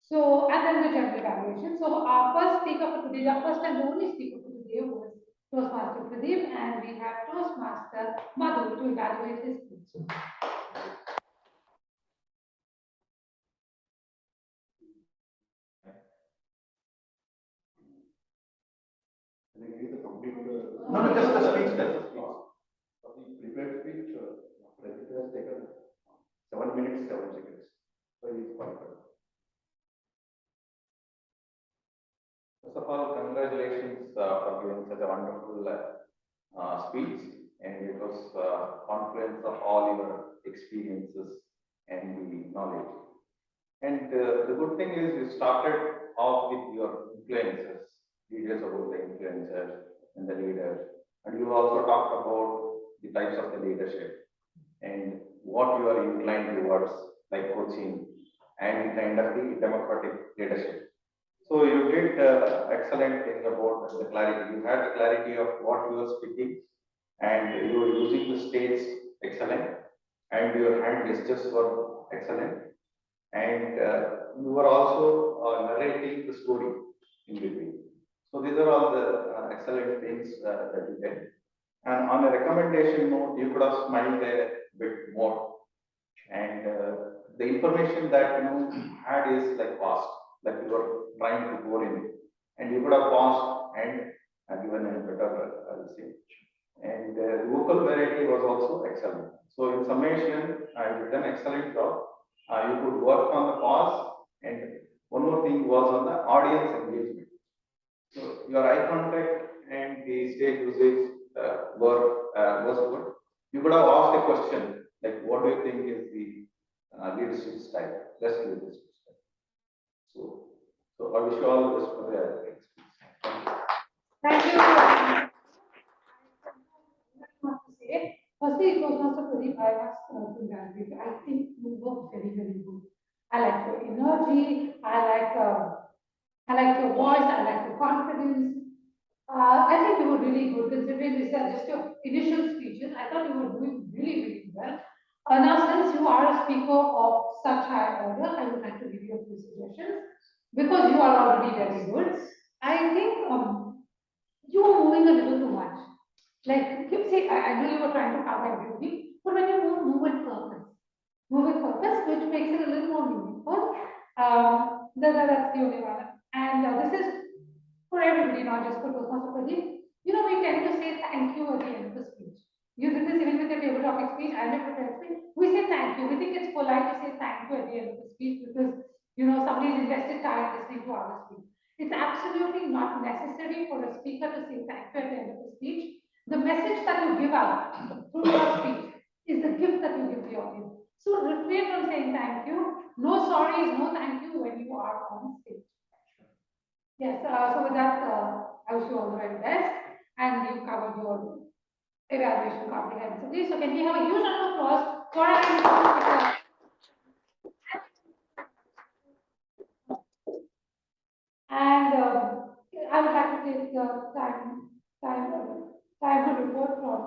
So, and then the general evaluation. So our first speaker for today, our first and only speaker for today was Toastmaster Pradeep, and we have Toastmaster Madhu to evaluate his speech. No, just the speech. Prepared speech, Pradeep has taken 7 minutes, 7 seconds. So he's qualified. First of all, congratulations for giving such a wonderful speech, and it was confluence of all your experiences and the knowledge. And the good thing is you started off with your influencers, details about the influencers and the leaders, and you also talked about the types of the leadership and what you are inclined towards, like coaching and the kind of the democratic leadership. So you did excellent thing about the clarity. You had the clarity of what you are speaking, and you were using the stage excellent, and your hand gestures were excellent, and you were also narrating the story in between. So these are all the excellent things that you did. And on a recommendation note, you could have smiled a bit more. And the information that you had is like fast, like you were trying to pour in, and you could have paused and given a better say. And the vocal variety was also excellent. So in summation, you've done excellent job. You could work on the pause, and one more thing was on the audience engagement. So your eye contact and the stage usage was good. You could have asked a question like, "What do you think is the leadership style? Best leadership style." So I wish you all the best for the experience. Thank you. Firstly, Toastmaster Pradeep, I must congratulate you. I think you were very, very good. I like your energy. I like your voice. I like your confidence. I think you were really good considering these are just your initial speeches. I thought you were doing really, really well. Now, since you are a speaker of such high order, I would like to give you a few suggestions because you are already very good. I think you are moving a little too much. Like, you see, I know you were trying to cover everything, but when you move with purpose. Move with purpose, which makes it a little more meaningful. That's the only one. And this is for everybody, not just for Toastmaster Pradeep. You know, we tend to say thank you at the end of the speech. You did this even with your table topic speech and your prepared speech. We say thank you. We think it's polite to say thank you at the end of the speech because, you know, somebody has invested time listening to others speak. It's absolutely not necessary for a speaker to say thank you at the end of the speech. The message that you give out through your speech is the gift that you give the audience. So refrain from saying thank you. No sorries, no thank you when you are on stage. Yes, so with that, I wish you all the very best, and you covered your evaluation comprehensively. So can we have a huge round of applause for our speaker? And I would like to take the time to report from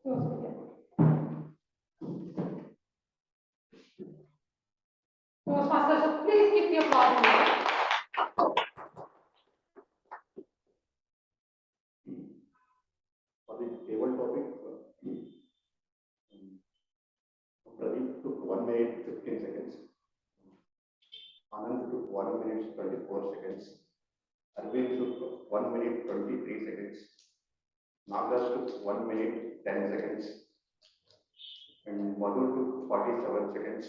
those again. Toastmasters, so please keep the applause going. For the table topic, Pradeep took 1 minute 15 seconds. Anand took 1 minute 24 seconds. Arvind took 1 minute 23 seconds. Nagas took 1 minute 10 seconds. And Madhu took 47 seconds.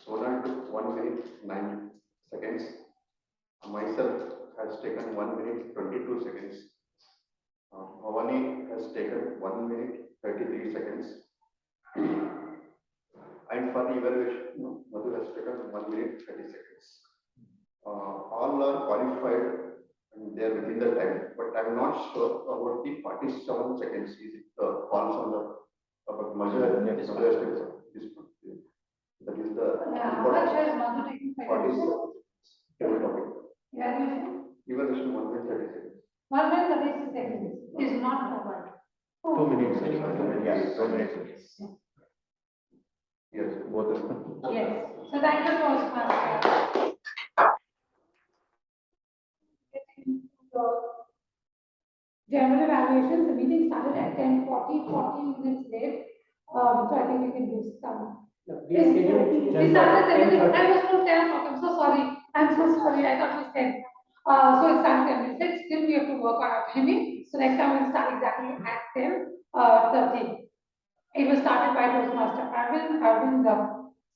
Sonal took 1 minute 9 seconds. Myself has taken 1 minute 22 seconds. Bhavani has taken 1 minute 33 seconds. And for the evaluation, Madhu has taken 1 minute 30 seconds. All are qualified and they are within the time, but I'm not sure about the 47 seconds. Is it falls on the measure? Yes, that is the What has Madhu taken 47 table topic. Yeah, Evaluation 1 minute 30 seconds. 1 minute 30 seconds is not covered. 2 minutes. Yes, 2 minutes. Yes, both of them. Yes. So thank you, Toastmaster. General evaluations, the meeting started at 10:40, 14 minutes late. So I think we can do some. We scheduled We started at 10. I was told 10 o'clock. I'm so sorry. I'm so sorry. I thought it was 10. So it started 10 minutes late. Still, we have to work on our timing. So next time we'll start exactly at 10:30. It was started by Toastmaster Arvind. Arvind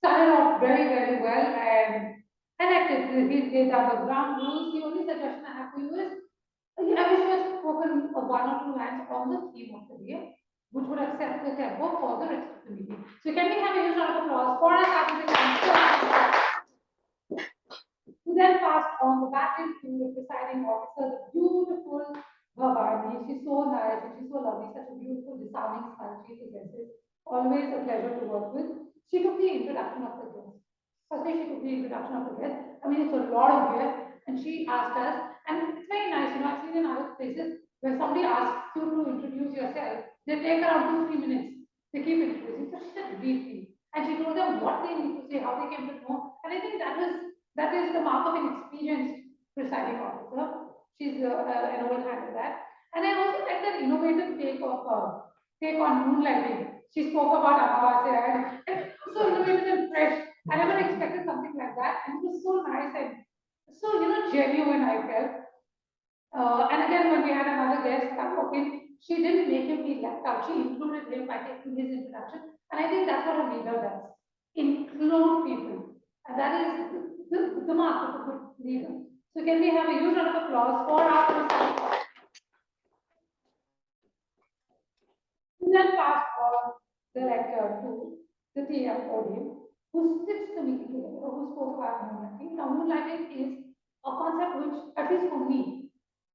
started off very, very well and acted. He laid down the ground rules. The only suggestion I have for you is, I wish you had spoken 1 or 2 lines on the theme of the day, which would have set the tempo for the rest of the meeting. So can we have a huge round of applause for our participants who then passed on the baton to the presiding officer, the beautiful Bhavani. She's so nice and she's so lovely, such a beautiful, disarming smile she possesses. Always a pleasure to work with. She took the introduction of the guest. Firstly, she took the introduction of the guest. I mean, it's a lot of guests, and she asked us, and it's very nice, I've seen in other places where somebody asks you to introduce yourself, they take around 2-3 minutes. They keep introducing, so she said briefly. And she told them what they need to say, how they came to know. And I think that is the mark of an experienced presiding officer. She's an old hand at that. And I also like that innovative take on moonlighting. She spoke about Amavasya and it was so innovative and fresh. I never expected something like that, and it was so nice and so genuine. I felt. And again, when we had another guest come in, she didn't make him feel left out. She included him by taking his introduction, and I think that's what a leader does: include people, and that is the mark of a good leader. So, can we have a huge round of applause for our president? We then pass on the lecture to the TM podium, who sits the meeting together, or who spoke about moonlighting. Now, moonlighting is a concept which, at least for me,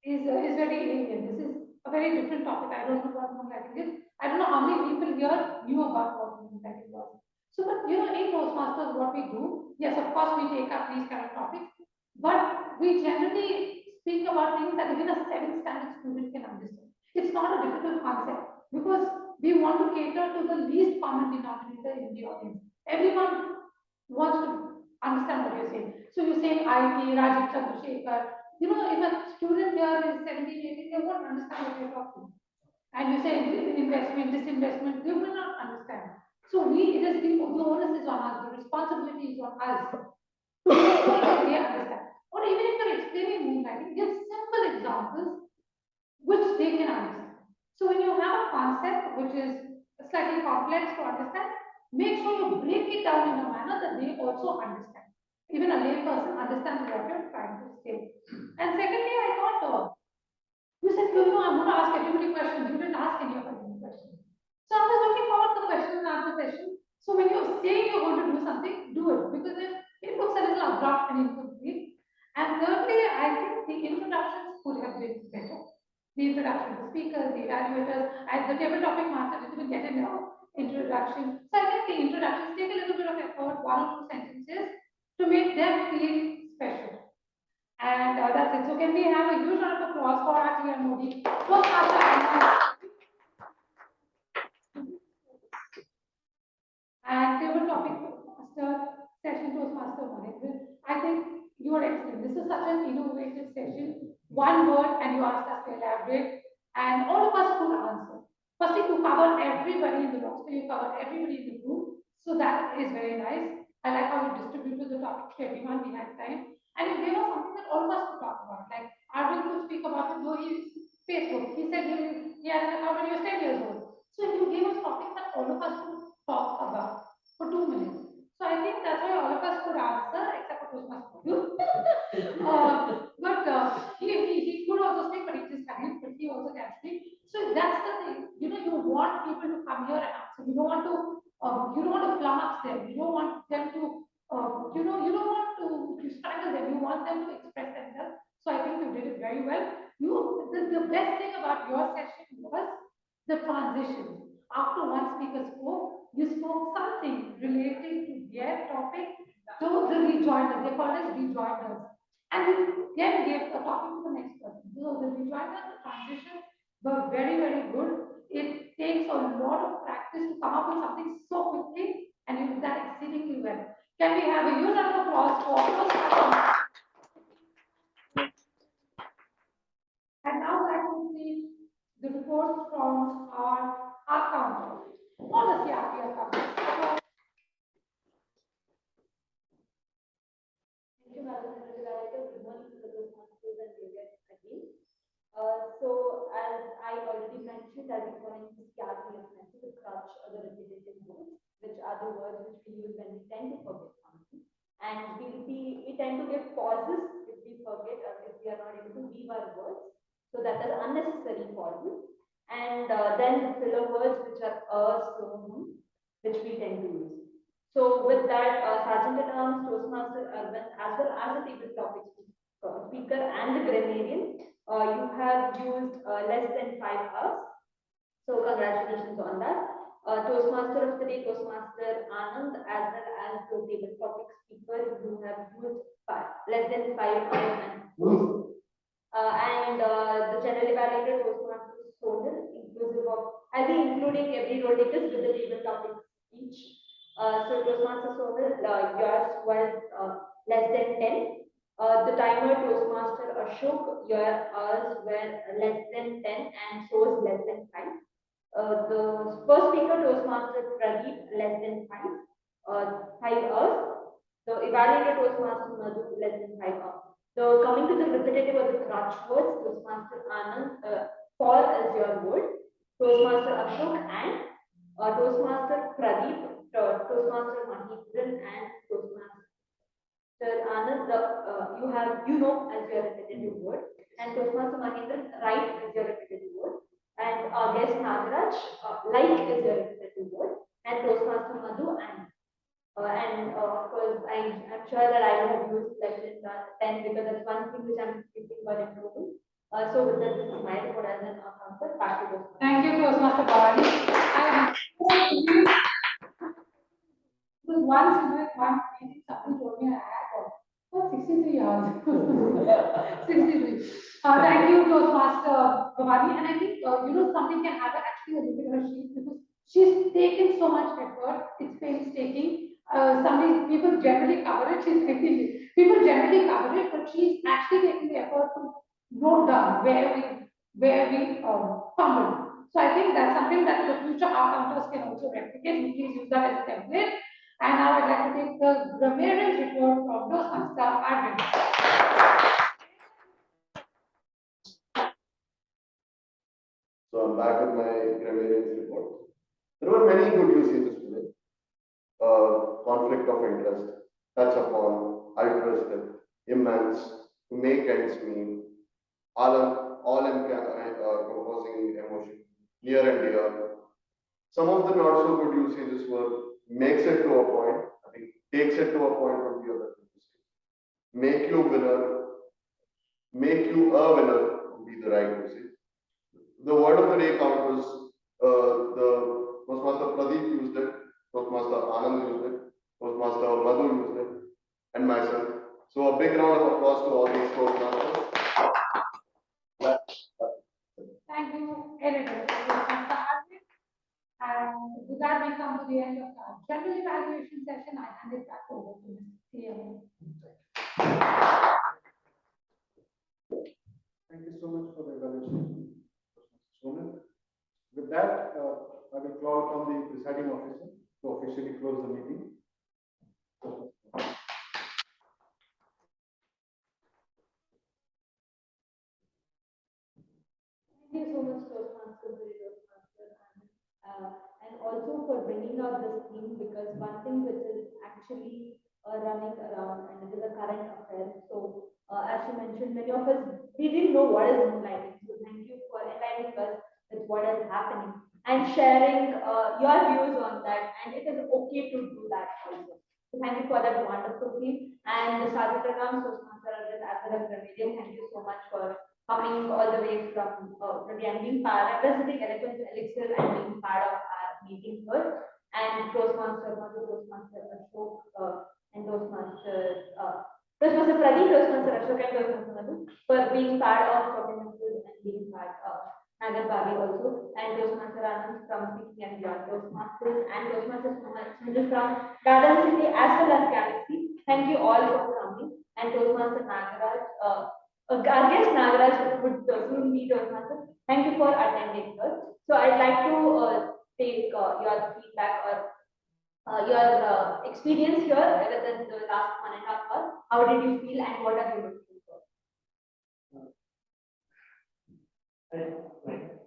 is very alien. This is a very different topic. I don't know what moonlighting is. I don't know how many people here knew about what moonlighting was. So, but in Toastmasters, what we do, yes, of course, we take up these kind of topics, but we generally speak about things that even a 7th standard student can understand. It's not a difficult concept because we want to cater to the least common denominator in the audience. Everyone wants to understand what you're saying. So you're saying IT, Rajiv Chandrasekhar, if a student here is 17, 18, they won't understand what you're talking. And you say investment, disinvestment, they will not understand. So it is the onus is on us, the responsibility is on us to make sure that they understand. Or even if you're explaining moonlighting, give simple examples which they can understand. So when you have a concept which is slightly complex to understand, make sure you break it down in a manner that they also understand. even a lay person understands what you're trying to say. And secondly, I thought, you said, I'm going to ask everybody questions. You didn't ask any of us any questions. So I was looking forward to the question and answer session. So when you're saying you're going to do something, do it, because it looks a little abrupt and incomplete. And thirdly, I think the introductions could have been better. The introduction to speakers, the evaluators, and the table topic master didn't even get an introduction. So I think the introductions take a little bit of effort, one or two sentences, to make them feel special. And that's it. So can we have a huge round of applause for our dear Modi? And table topic master session Toastmaster Mahendra. I think you are excellent. This is such an innovative session. One word and you asked us to elaborate. And all of us could answer. Firstly, you covered everybody in the roster, you covered everybody in the group. So that is very nice. I like how you distributed the topics to everyone. We had time. And it gave us something that all of us could talk about. Like Arvind could speak about it, though he's Facebook. He said he has an account when he was 10 years old. So you gave us topics that all of us could talk about for 2 minutes. So I think that's why all of us could answer, except for Toastmaster. But he could also speak, but he just can't. But he also can speak. So that's the thing. You want people to come here and answer. You don't want to flummox them. You don't want them to, you don't want to strangle them. You want them to express themselves. So I think you did it very well. The best thing about your session was the transition. After one speaker spoke, you spoke something relating to their topic to the rejoiners. They call us rejoiners. And you then gave a topic to the next person. So the rejoiners, the transition were very, very good. It takes a lot of practice to come up with something so quickly, and you did that exceedingly well. Can we have a huge round of applause for those? And now I will see the reports from our counter. All the CRPF counters. Thank you, Madam Secretary. Good morning to the Toastmasters and Juliet again. So as I already mentioned, I'll be calling this CRPF method, the crutch or the repetitive words, which are the words which we use when we tend to forget something. And we tend to get pauses if we forget or if we are not able to weave our words. So that is unnecessary pauses. And then the filler words which are so, which we tend to use. So with that, Sergeant at Arms, Toastmaster Arvind, as well as the table topic speaker and the grammarian, you have used less than 5 hours. So congratulations on that. Toastmaster of the day, Toastmaster Anand, as well as the table topic speaker, you have used less than 5 hours and the general evaluator, Toastmaster Sonal, inclusive of, I'll be including every row takers with the table topics each. So Toastmaster Sonal, yours was less than 10. The timer Toastmaster Ashok, your hours were less than 10 and so is less than 5. The first speaker Toastmaster Pradeep, less than 5 hours. The evaluator Toastmaster Madhu, less than 5 hours. So coming to the repetitive or the crutch words, Toastmaster Anand, for is your word. Toastmaster Ashok and Toastmaster Pradeep, Toastmaster Mahindran and Toastmaster Anand, you know as your repetitive word, and Toastmaster Mahindran, right is your repetitive word, and guest Nagaraj, like is your repetitive word, and Toastmaster Madhu and of course I'm sure that I will have used less than 10 because that's one thing which I'm keeping for improving. So with that, this is my report as an answer. Back to Toastmaster. Thank you, Toastmaster Bhavani. Because once you do it one meeting, someone told me I had 63 hours. 63. Thank you, Toastmaster Bhavani. And I think something can happen actually a look at her sheet because she's taken so much effort. It's painstaking. People generally cover it. People generally cover it, but she's actually taking the effort to note down where we fumbled. So I think that's something that the future counters can also replicate. You please use that as a template. And now I'd like to take the grammarian's report from Toastmaster Arvind. So I'm back with my grammarian's report. There were many good usages today. Conflict of interest, touch upon, altruistic, immense, to make ends meet, all composing emotion, near and dear. Some of the not so good usages were makes it to a point, I think takes it to a point would be a better usage. Make you winner, make you a winner would be the right usage. The word of the day count was the Toastmaster Pradeep used it, Toastmaster Anand used it, Toastmaster Madhu used it, and myself. So a big round of applause to all these Toastmasters. Thank you, everybody. And with that, we come to the end of our general evaluation session. I hand it back over to Mr. CMO. Thank you so much for the evaluation, Sonan. With that, I will call upon the presiding officer to officially close the meeting. Thank you so much, Toastmaster, and also for bringing out this theme, because one thing which is actually running around and it is a current affair. So, as you mentioned, many of us, we didn't know what is moonlighting. So, thank you for enlightening us with what is happening and sharing your views on that. And it is okay to do that also. So, thank you for that wonderful theme. And the Sadhikaram, Toastmaster, as well as Remedium, thank you so much for coming all the way from again being representing Eloquence Elixir and being part of our meeting here, and Toastmaster Madhu, Toastmaster Ashok, and Toastmaster Pradeep, Toastmaster Ashok, and Toastmaster Madhu for being part of Toastmasters and being part of Nagarbhavi also, and Toastmaster Anand from Speaking and Beyond Toastmasters, and Toastmaster Sunil from Garden City as well as Galaxy. Thank you all for coming, and Toastmaster Nagaraj. Our guest Nagaraj would soon be Toastmaster. Thank you for attending us. So I'd like to take your feedback or your experience here within the last 1.5 hours. How did you feel and what are you looking for?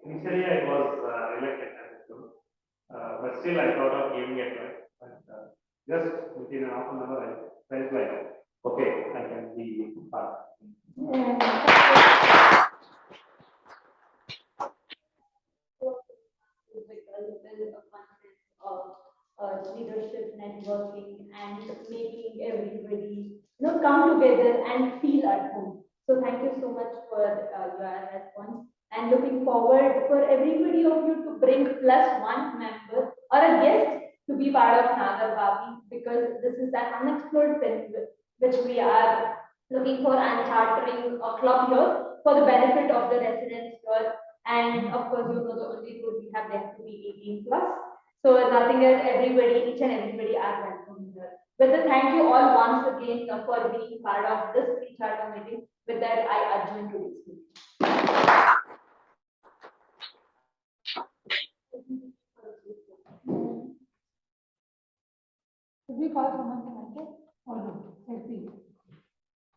Initially, I was reluctant as well, but still I thought of giving it a try. But just within an half an hour, I felt like, okay, I can be part. Leadership, networking, and making everybody come together and feel at home. So thank you so much for your response, and looking forward for everybody of you to bring +1 member or a guest to be part of Nagarbhavi, because this is an unexplored thing which we are looking for and chartering a club here for the benefit of the residents here. And of course, the only rule we have left to be 18+. So nothing else, everybody, each and everybody are welcome here. With a thank you all once again for being part of this pre-charter meeting. With that, I adjourn today's meeting. Should we call someone to make it? Or no? Let's see.